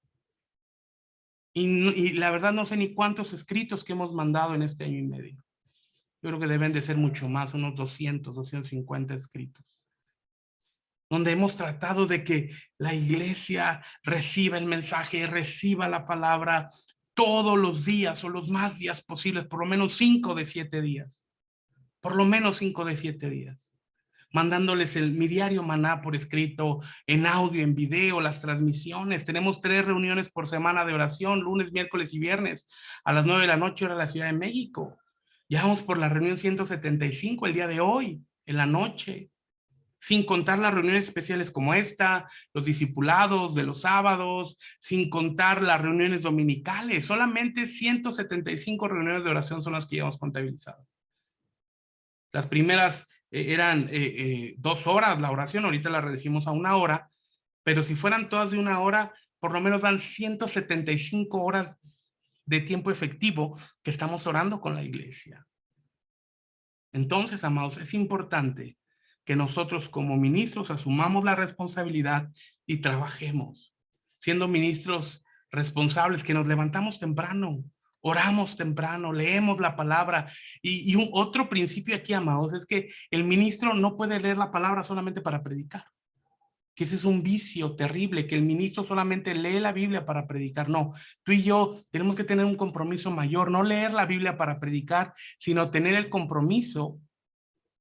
Y la verdad no sé ni cuántos escritos que hemos mandado en este año y medio. Yo creo que deben de ser mucho más, unos 200, 250 escritos. Donde hemos tratado de que la iglesia reciba el mensaje, reciba la palabra todos los días o los más días posibles, por lo menos 5 de 7 días. Por lo menos 5 de 7 días. Mandándoles mi diario Maná por escrito, en audio, en video, las transmisiones. Tenemos 3 reuniones por semana de oración, lunes, miércoles y viernes, a las 9 de la noche, hora de la Ciudad de México. Ya vamos por la reunión 175 el día de hoy, en la noche. Sin contar las reuniones especiales como esta, los discipulados de los sábados, sin contar las reuniones dominicales. Solamente 175 reuniones de oración son las que llevamos contabilizadas. Las primeras eran 2 horas la oración, ahorita la redujimos a 1 hora, pero si fueran todas de 1 hora, por lo menos dan 175 horas de tiempo efectivo que estamos orando con la iglesia. Entonces, amados, es importante que nosotros como ministros asumamos la responsabilidad y trabajemos, siendo ministros responsables, que nos levantamos temprano, oramos temprano, leemos la palabra. Y otro principio aquí, amados, es que el ministro no puede leer la palabra solamente para predicar. Que ese es un vicio terrible, que el ministro solamente lee la Biblia para predicar. No, tú y yo tenemos que tener un compromiso mayor, no leer la Biblia para predicar, sino tener el compromiso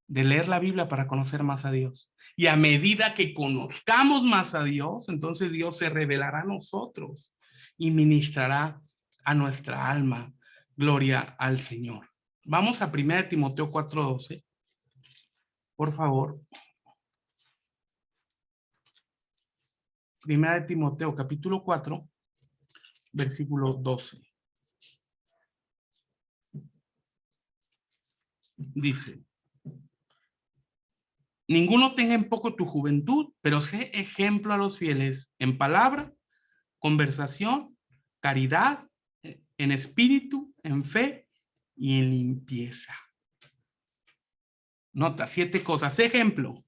de leer la Biblia para conocer más a Dios. Y a medida que conozcamos más a Dios, entonces Dios se revelará a nosotros y ministrará a nuestra alma. Gloria al Señor. Vamos a 1 Timoteo 4:12. Por favor. 1 Timoteo capítulo 4, versículo 12. Dice: ninguno tenga en poco tu juventud, pero sé ejemplo a los fieles en palabra, conversación, caridad, en espíritu, en fe y en limpieza. Nota, 7 cosas. Ejemplo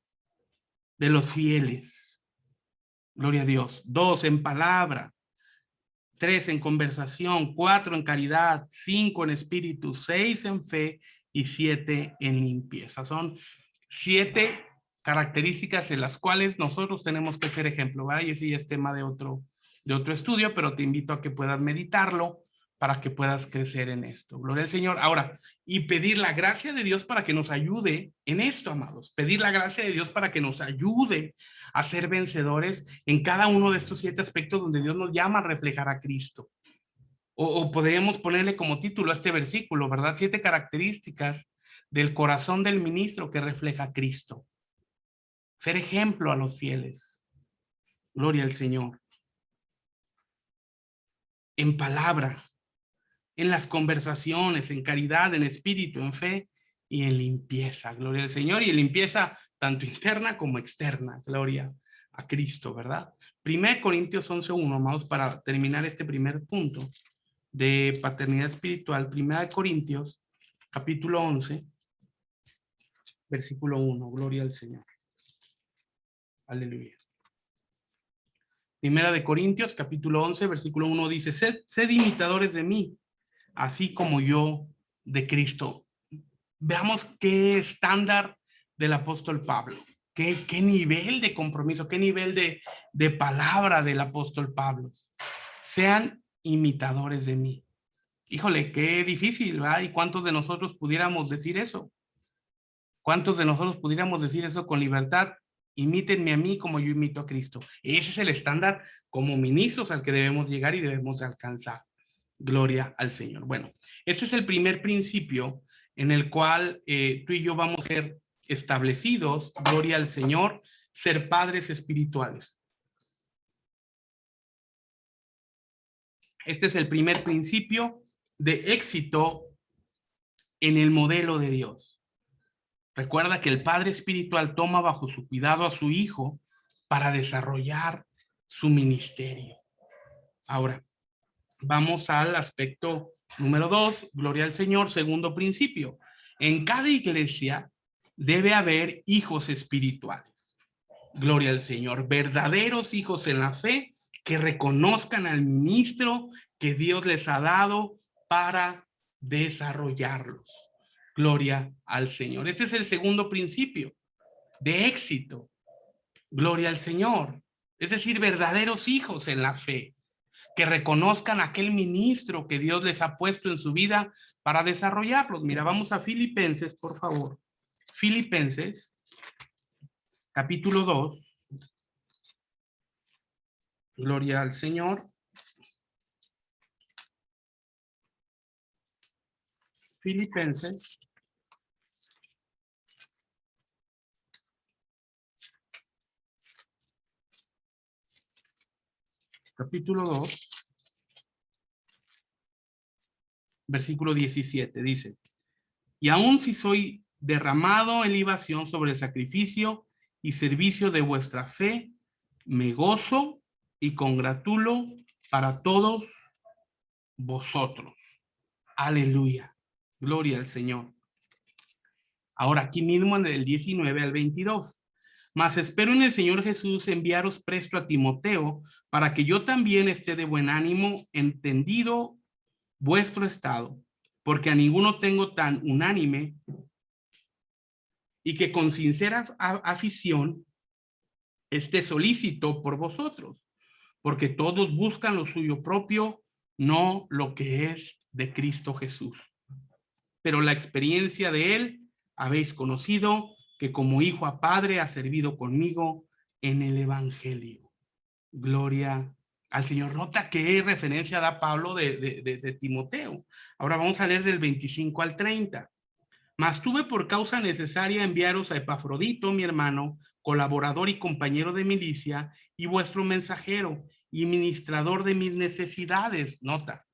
de los fieles. Gloria a Dios. 2, en palabra. 3, en conversación. 4, en caridad. 5, en espíritu. 6, en fe. Y 7, en limpieza. Son 7 características en las cuales nosotros tenemos que ser ejemplo, ¿verdad? Y ese ya es tema de otro estudio, pero te invito a que puedas meditarlo para que puedas crecer en esto. Gloria al Señor. Ahora, y pedir la gracia de Dios para que nos ayude en esto, amados. Pedir la gracia de Dios para que nos ayude a ser vencedores en cada uno de estos 7 aspectos donde Dios nos llama a reflejar a Cristo. O podríamos ponerle como título a este versículo, ¿verdad? 7 características del corazón del ministro que refleja a Cristo. Ser ejemplo a los fieles. Gloria al Señor. En palabra, en las conversaciones, en caridad, en espíritu, en fe y en limpieza. Gloria al Señor. Y en limpieza tanto interna como externa. Gloria a Cristo, ¿verdad? 1 Corintios 11:1, amados, para terminar este primer punto de paternidad espiritual. 1 Corintios, capítulo 11, versículo 1. Gloria al Señor. Aleluya. 1 Corintios, capítulo 11, versículo 1 dice: sed imitadores de mí, así como yo de Cristo. Veamos qué estándar del apóstol Pablo. Qué nivel de compromiso, qué nivel de palabra del apóstol Pablo. Sean imitadores de mí. Híjole, qué difícil, ¿verdad? ¿Y cuántos de nosotros pudiéramos decir eso? ¿Cuántos de nosotros pudiéramos decir eso con libertad? Imítenme a mí como yo imito a Cristo. Ese es el estándar como ministros al que debemos llegar y debemos alcanzar. Gloria al Señor. Bueno, ese es el primer principio en el cual tú y yo vamos a ser establecidos, gloria al Señor, ser padres espirituales. Este es el primer principio de éxito en el modelo de Dios. Recuerda que el padre espiritual toma bajo su cuidado a su hijo para desarrollar su ministerio. Ahora, vamos al aspecto número 2, gloria al Señor, segundo principio. En cada iglesia debe haber hijos espirituales. Gloria al Señor, verdaderos hijos en la fe que reconozcan al ministro que Dios les ha dado para desarrollarlos. Gloria al Señor. Este es el segundo principio de éxito. Gloria al Señor. Es decir, verdaderos hijos en la fe que reconozcan a aquel ministro que Dios les ha puesto en su vida para desarrollarlos. Mira, vamos a Filipenses, por favor. Filipenses, capítulo 2. Gloria al Señor. Filipenses. Capítulo 2. Versículo 17. Dice, y aun si soy derramado en libación sobre el sacrificio y servicio de vuestra fe, me gozo y congratulo para todos vosotros. Aleluya. Gloria al Señor. Ahora aquí mismo en el 19 al 22. Mas espero en el Señor Jesús enviaros presto a Timoteo para que yo también esté de buen ánimo, entendido vuestro estado, porque a ninguno tengo tan unánime y que con sincera afición esté solícito por vosotros, porque todos buscan lo suyo propio, no lo que es de Cristo Jesús. Pero la experiencia de él habéis conocido, que como hijo a padre ha servido conmigo en el evangelio. Gloria al Señor. Nota qué referencia da Pablo de Timoteo. Ahora vamos a leer del 25 al 30. Mas tuve por causa necesaria enviaros a Epafrodito, mi hermano, colaborador y compañero de milicia, y vuestro mensajero y ministrador de mis necesidades. Nota,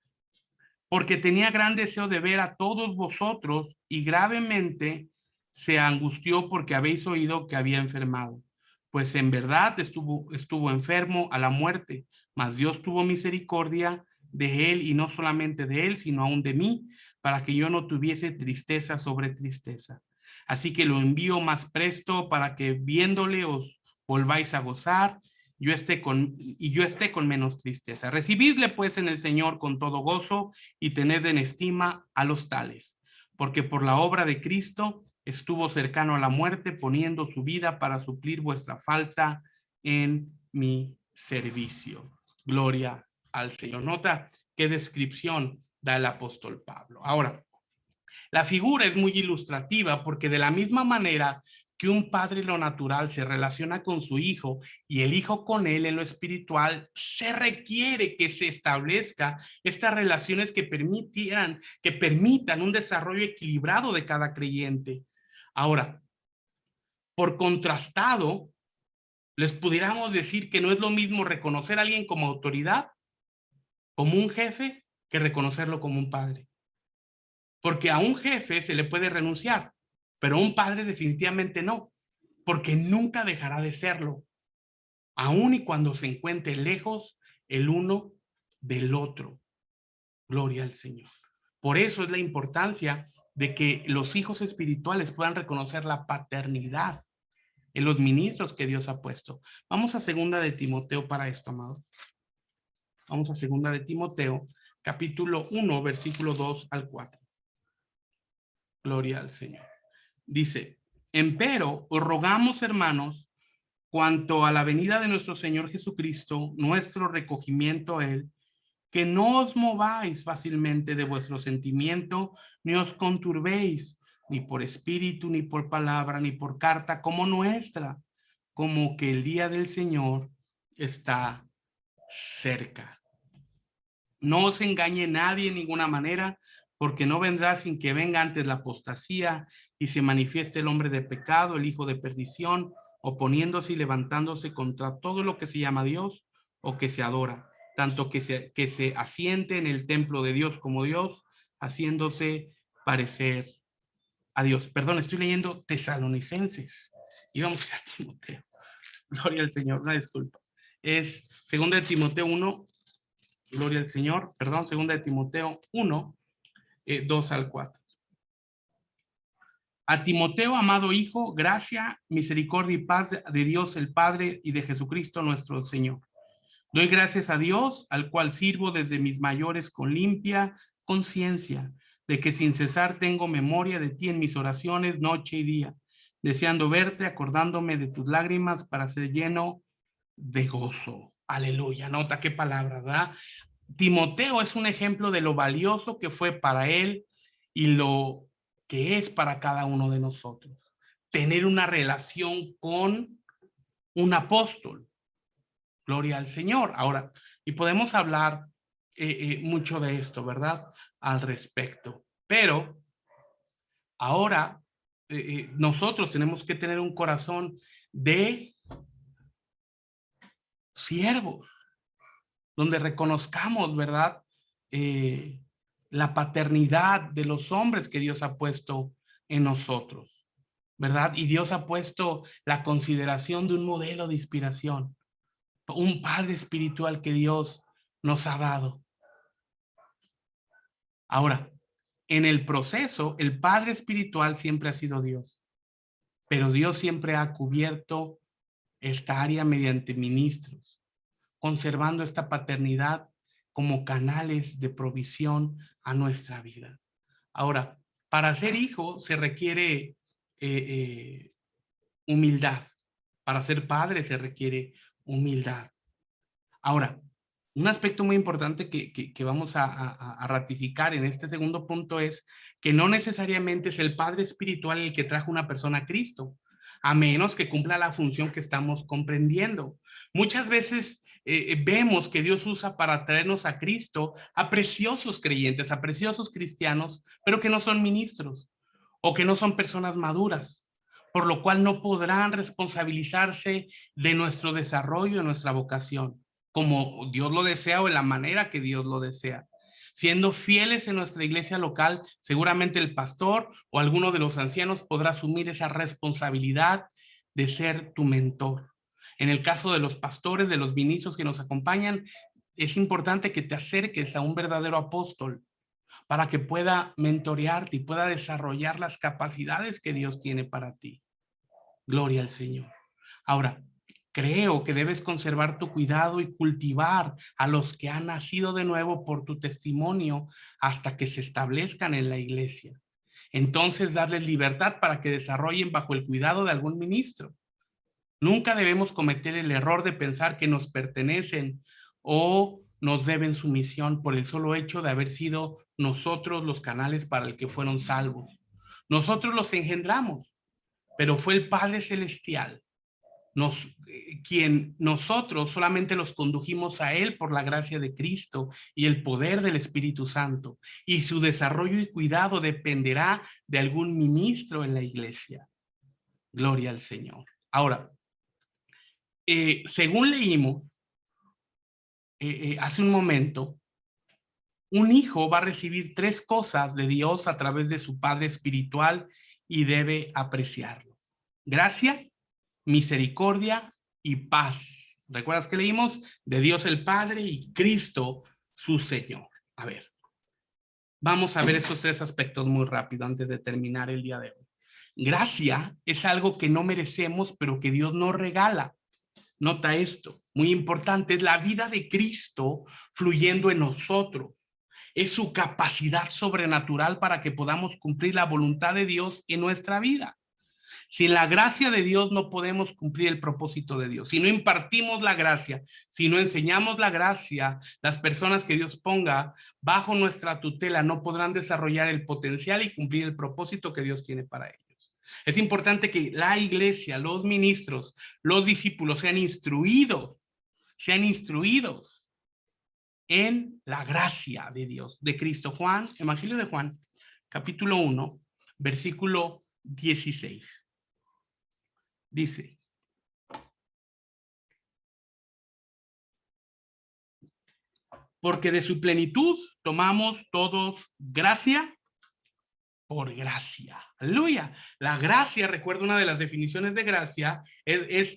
porque tenía gran deseo de ver a todos vosotros y gravemente se angustió porque habéis oído que había enfermado. Pues en verdad estuvo enfermo a la muerte, mas Dios tuvo misericordia de él y no solamente de él, sino aún de mí, para que yo no tuviese tristeza sobre tristeza. Así que lo envío más presto para que viéndole os volváis a gozar yo esté con menos tristeza. Recibidle pues en el Señor con todo gozo y tened en estima a los tales, porque por la obra de Cristo estuvo cercano a la muerte, poniendo su vida para suplir vuestra falta en mi servicio. Gloria al Señor. Nota qué descripción da el apóstol Pablo. Ahora, la figura es muy ilustrativa porque de la misma manera que un padre en lo natural se relaciona con su hijo y el hijo con él en lo espiritual, se requiere que se establezca estas relaciones que permitan un desarrollo equilibrado de cada creyente. Ahora, por contrastado, les pudiéramos decir que no es lo mismo reconocer a alguien como autoridad, como un jefe, que reconocerlo como un padre. Porque a un jefe se le puede renunciar, pero a un padre definitivamente no, porque nunca dejará de serlo, aun y cuando se encuentre lejos el uno del otro. Gloria al Señor. Por eso es la importancia de que los hijos espirituales puedan reconocer la paternidad en los ministros que Dios ha puesto. Vamos a segunda de Timoteo para esto, amados. Vamos a segunda de Timoteo, capítulo 1, versículo 2 al 4. Gloria al Señor. Dice, Empero, os rogamos, hermanos, cuanto a la venida de nuestro Señor Jesucristo, nuestro recogimiento a él, que no os mováis fácilmente de vuestro sentimiento, ni os conturbéis, ni por espíritu, ni por palabra, ni por carta como nuestra, como que el día del Señor está cerca. No os engañe nadie en ninguna manera, porque no vendrá sin que venga antes la apostasía y se manifieste el hombre de pecado, el hijo de perdición, oponiéndose y levantándose contra todo lo que se llama Dios o que se adora, tanto que se asiente en el templo de Dios como Dios, haciéndose parecer a Dios. Perdón, estoy leyendo Tesalonicenses. Y vamos a Timoteo. Gloria al Señor, una disculpa. Es 2 de Timoteo 1, gloria al Señor, perdón, 2 de Timoteo 1, 2 al 4. A Timoteo, amado hijo, gracia, misericordia y paz de Dios el Padre y de Jesucristo nuestro Señor. Doy gracias a Dios, al cual sirvo desde mis mayores con limpia conciencia, de que sin cesar tengo memoria de ti en mis oraciones noche y día, deseando verte, acordándome de tus lágrimas para ser lleno de gozo. Aleluya, nota qué palabras, ¿verdad? Timoteo es un ejemplo de lo valioso que fue para él y lo que es para cada uno de nosotros. Tener una relación con un apóstol. Gloria al Señor. Ahora, y podemos hablar mucho de esto, ¿verdad? Al respecto. Pero ahora nosotros tenemos que tener un corazón de siervos, donde reconozcamos, ¿verdad? La paternidad de los hombres que Dios ha puesto en nosotros, ¿verdad? Y Dios ha puesto la consideración de un modelo de inspiración, un padre espiritual que Dios nos ha dado. Ahora, en el proceso, el padre espiritual siempre ha sido Dios, pero Dios siempre ha cubierto esta área mediante ministros, conservando esta paternidad como canales de provisión a nuestra vida. Ahora, para ser hijo se requiere humildad. Para ser padre se requiere humildad. Ahora, un aspecto muy importante que vamos a ratificar en este segundo punto es que no necesariamente es el padre espiritual el que trajo una persona a Cristo, a menos que cumpla la función que estamos comprendiendo. Muchas veces vemos que Dios usa para traernos a Cristo a preciosos creyentes, a preciosos cristianos, pero que no son ministros o que no son personas maduras, por lo cual no podrán responsabilizarse de nuestro desarrollo, de nuestra vocación, como Dios lo desea o en la manera que Dios lo desea. Siendo fieles en nuestra iglesia local, seguramente el pastor o alguno de los ancianos podrá asumir esa responsabilidad de ser tu mentor. En el caso de los pastores, de los ministros que nos acompañan, es importante que te acerques a un verdadero apóstol para que pueda mentorearte y pueda desarrollar las capacidades que Dios tiene para ti. Gloria al Señor. Ahora, creo que debes conservar tu cuidado y cultivar a los que han nacido de nuevo por tu testimonio hasta que se establezcan en la iglesia. Entonces, darles libertad para que desarrollen bajo el cuidado de algún ministro. Nunca debemos cometer el error de pensar que nos pertenecen o nos deben sumisión por el solo hecho de haber sido nosotros los canales para el que fueron salvos. Nosotros los engendramos, pero fue el Padre Celestial quien nosotros solamente los condujimos a Él por la gracia de Cristo y el poder del Espíritu Santo. Y su desarrollo y cuidado dependerá de algún ministro en la iglesia. Gloria al Señor. Ahora, según leímos hace un momento, un hijo va a recibir 3 cosas de Dios a través de su padre espiritual y debe apreciarlo: gracia, misericordia y paz. ¿Recuerdas que leímos? De Dios el Padre y Cristo su Señor. A ver, vamos a ver esos 3 aspectos muy rápido antes de terminar el día de hoy. Gracia es algo que no merecemos, pero que Dios nos regala. Nota esto, muy importante, es la vida de Cristo fluyendo en nosotros. Es su capacidad sobrenatural para que podamos cumplir la voluntad de Dios en nuestra vida. Sin la gracia de Dios no podemos cumplir el propósito de Dios. Si no impartimos la gracia, si no enseñamos la gracia, las personas que Dios ponga bajo nuestra tutela no podrán desarrollar el potencial y cumplir el propósito que Dios tiene para ellos. Es importante que la iglesia, los ministros, los discípulos sean instruidos en la gracia de Dios, de Cristo. Juan, Evangelio de Juan, capítulo 1, versículo 16. Dice: porque de su plenitud tomamos todos gracia por gracia. Aleluya. La gracia, recuerdo una de las definiciones de gracia, es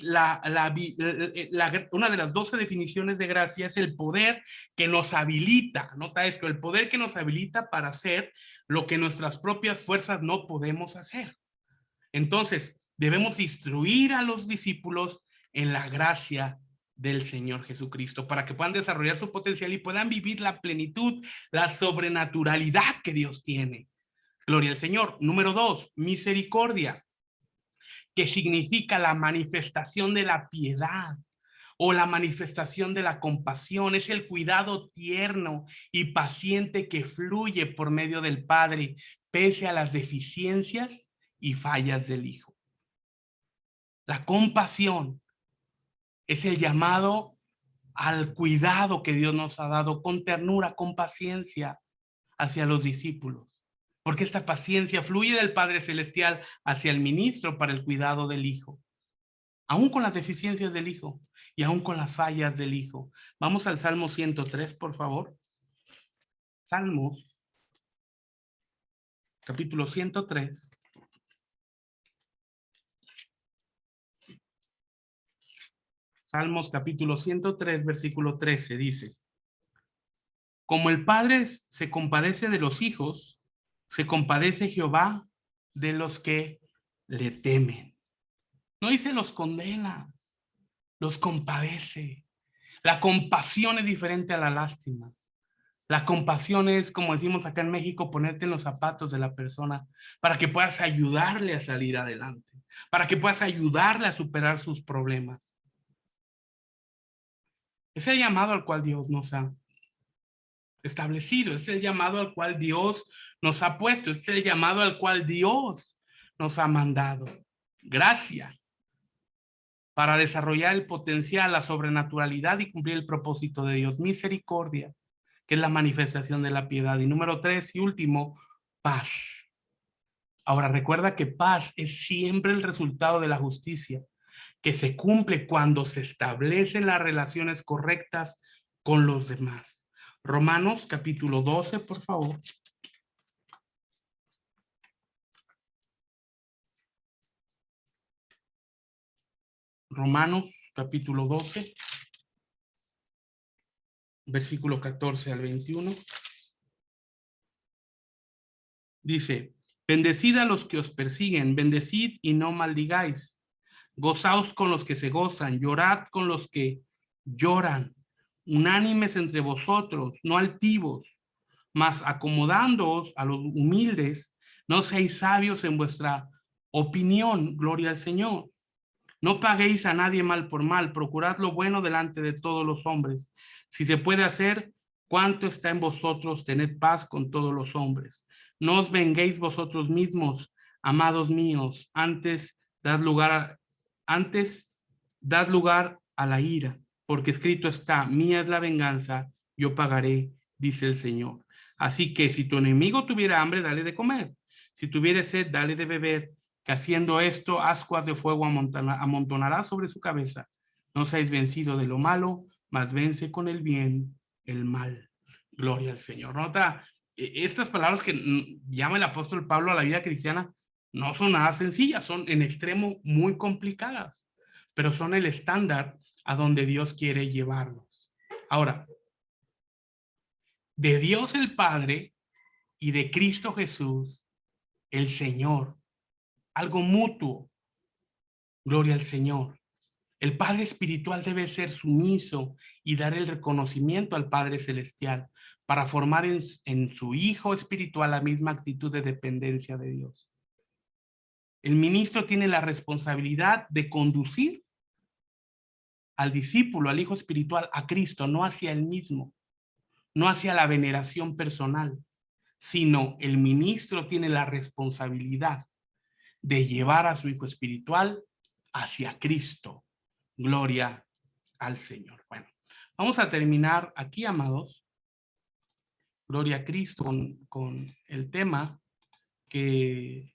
una de las 12 definiciones de gracia es el poder que nos habilita. Nota esto, el poder que nos habilita para hacer lo que nuestras propias fuerzas no podemos hacer. Entonces, debemos instruir a los discípulos en la gracia del Señor Jesucristo para que puedan desarrollar su potencial y puedan vivir la plenitud, la sobrenaturalidad que Dios tiene. Gloria al Señor. Número 2, misericordia, que significa la manifestación de la piedad o la manifestación de la compasión. Es el cuidado tierno y paciente que fluye por medio del Padre, pese a las deficiencias y fallas del Hijo. La compasión es el llamado al cuidado que Dios nos ha dado con ternura, con paciencia hacia los discípulos. Porque esta paciencia fluye del Padre Celestial hacia el ministro para el cuidado del Hijo. Aún con las deficiencias del Hijo y aún con las fallas del Hijo. Vamos al Salmo 103, por favor. Salmos, capítulo 103. Salmos capítulo 103, versículo 13, dice: como el Padre se compadece de los hijos, se compadece Jehová de los que le temen. No dice los condena, los compadece. La compasión es diferente a la lástima. La compasión es, como decimos acá en México, ponerte en los zapatos de la persona para que puedas ayudarle a salir adelante, para que puedas ayudarle a superar sus problemas. Es el llamado al cual Dios nos ha establecido, es el llamado al cual Dios nos ha puesto, es el llamado al cual Dios nos ha mandado. Gracia para desarrollar el potencial, la sobrenaturalidad y cumplir el propósito de Dios. Misericordia, que es la manifestación de la piedad. Y número 3 y último, paz. Ahora recuerda que paz es siempre el resultado de la justicia, que se cumple cuando se establecen las relaciones correctas con los demás. Romanos capítulo 12, por favor. Romanos capítulo 12, versículo 14 al 21. Dice: bendecid a los que os persiguen, bendecid y no maldigáis. Gozaos con los que se gozan, llorad con los que lloran. Unánimes entre vosotros, no altivos, mas acomodándoos a los humildes. No seáis sabios en vuestra opinión, gloria al Señor. No paguéis a nadie mal por mal, procurad lo bueno delante de todos los hombres. Si se puede hacer, cuanto está en vosotros, tened paz con todos los hombres. No os venguéis vosotros mismos, amados míos, antes dad lugar a la ira, porque escrito está: mía es la venganza, yo pagaré, dice el Señor. Así que si tu enemigo tuviera hambre, dale de comer. Si tuviera sed, dale de beber, que haciendo esto, ascuas de fuego amontonará sobre su cabeza. No seáis vencidos de lo malo, mas vence con el bien el mal. Gloria al Señor. Nota, estas palabras que llama el apóstol Pablo a la vida cristiana no son nada sencillas, son en extremo muy complicadas, pero son el estándar a donde Dios quiere llevarnos. Ahora, de Dios el Padre y de Cristo Jesús, el Señor, algo mutuo. Gloria al Señor. El Padre espiritual debe ser sumiso y dar el reconocimiento al Padre celestial para formar en su Hijo espiritual la misma actitud de dependencia de Dios. El ministro tiene la responsabilidad de conducir al discípulo, al hijo espiritual, a Cristo, no hacia él mismo, no hacia la veneración personal, sino el ministro tiene la responsabilidad de llevar a su hijo espiritual hacia Cristo. Gloria al Señor. Bueno, vamos a terminar aquí, amados. Gloria a Cristo con el tema que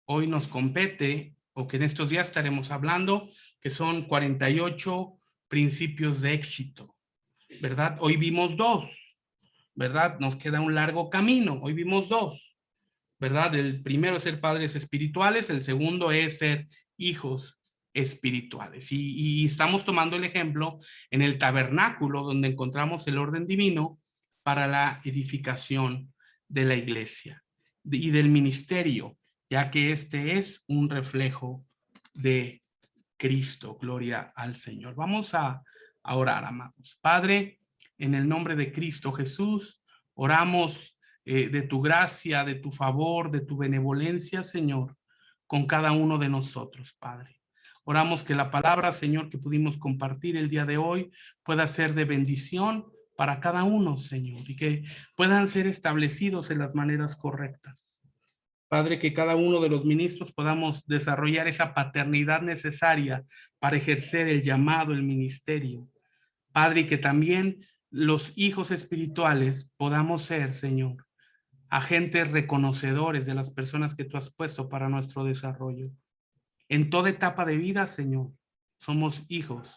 hoy nos compete, o que en estos días estaremos hablando, que son 48 principios de éxito, ¿verdad? Hoy vimos 2, ¿verdad? Nos queda un largo camino. Hoy vimos 2, ¿verdad? El primero es ser padres espirituales, el segundo es ser hijos espirituales. Y estamos tomando el ejemplo en el tabernáculo, donde encontramos el orden divino para la edificación de la iglesia y del ministerio, ya que este es un reflejo de Cristo. Gloria al Señor. Vamos a orar, amados. Padre, en el nombre de Cristo Jesús, oramos de tu gracia, de tu favor, de tu benevolencia, Señor, con cada uno de nosotros, Padre. Oramos que la palabra, Señor, que pudimos compartir el día de hoy pueda ser de bendición para cada uno, Señor, y que puedan ser establecidos en las maneras correctas. Padre, que cada uno de los ministros podamos desarrollar esa paternidad necesaria para ejercer el llamado, el ministerio. Padre, y que también los hijos espirituales podamos ser, Señor, agentes reconocedores de las personas que tú has puesto para nuestro desarrollo. En toda etapa de vida, Señor, somos hijos,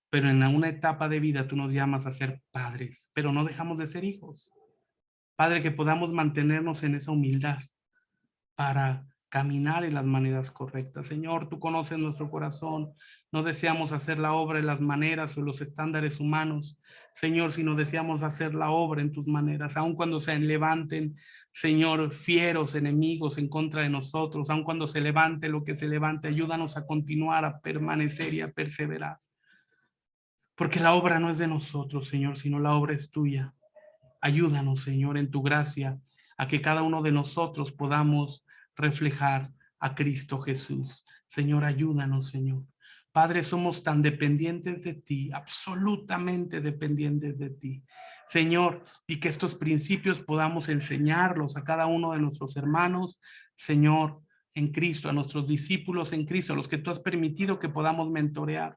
pero en una etapa de vida tú nos llamas a ser padres, pero no dejamos de ser hijos. Padre, que podamos mantenernos en esa humildad para caminar en las maneras correctas. Señor, tú conoces nuestro corazón. No deseamos hacer la obra en las maneras o en los estándares humanos, Señor, sino deseamos hacer la obra en tus maneras, aun cuando se levanten, Señor, fieros enemigos en contra de nosotros, aun cuando se levante lo que se levante, ayúdanos a continuar, a permanecer y a perseverar. Porque la obra no es de nosotros, Señor, sino la obra es tuya. Ayúdanos, Señor, en tu gracia, a que cada uno de nosotros podamos reflejar a Cristo Jesús. Señor, ayúdanos, Señor. Padre, somos tan dependientes de ti, absolutamente dependientes de ti. Señor, y que estos principios podamos enseñarlos a cada uno de nuestros hermanos, Señor, en Cristo, a nuestros discípulos en Cristo, a los que tú has permitido que podamos mentorear.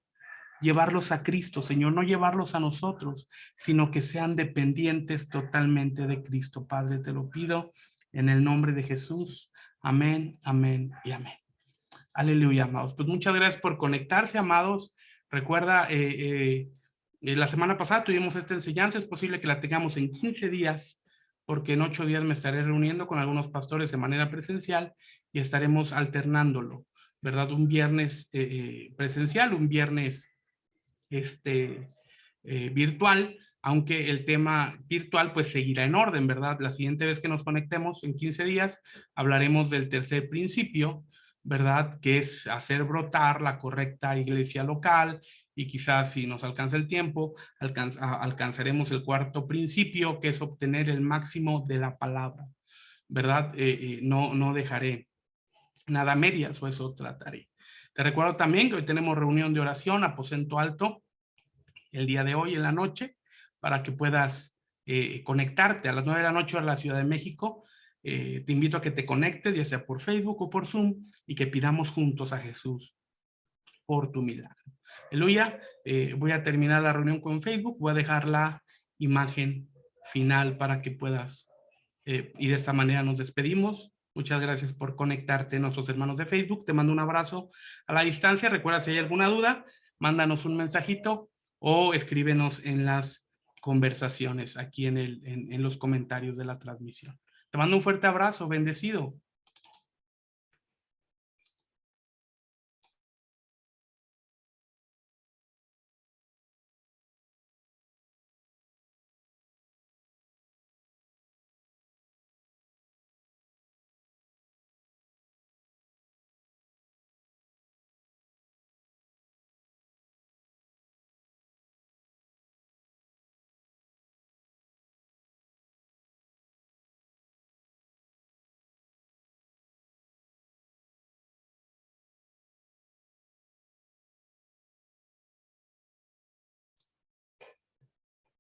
Llevarlos a Cristo, Señor, no llevarlos a nosotros, sino que sean dependientes totalmente de Cristo. Padre, te lo pido en el nombre de Jesús. Amén, amén y amén. Aleluya, amados. Pues muchas gracias por conectarse, amados. Recuerda, la semana pasada tuvimos esta enseñanza, es posible que la tengamos en 15 días, porque en 8 días me estaré reuniendo con algunos pastores de manera presencial y estaremos alternándolo, ¿verdad? Un viernes presencial, un viernes virtual, aunque el tema virtual pues seguirá en orden, ¿verdad? La siguiente vez que nos conectemos en 15 días hablaremos del tercer principio, ¿verdad? Que es hacer brotar la correcta iglesia local, y quizás si nos alcanza el tiempo, alcanzaremos el cuarto principio, que es obtener el máximo de la palabra, ¿verdad? No dejaré nada a medias, o eso trataré. Te recuerdo también que hoy tenemos reunión de oración, aposento alto, el día de hoy en la noche, para que puedas conectarte a las 9 de la noche a la Ciudad de México. Te invito a que te conectes, ya sea por Facebook o por Zoom, y que pidamos juntos a Jesús por tu milagro. Aleluya. Voy a terminar la reunión con Facebook, voy a dejar la imagen final para que puedas, y de esta manera nos despedimos. Muchas gracias por conectarte, nuestros hermanos de Facebook. Te mando un abrazo a la distancia. Recuerda, si hay alguna duda, mándanos un mensajito o escríbenos en las conversaciones aquí en los comentarios de la transmisión. Te mando un fuerte abrazo, bendecido.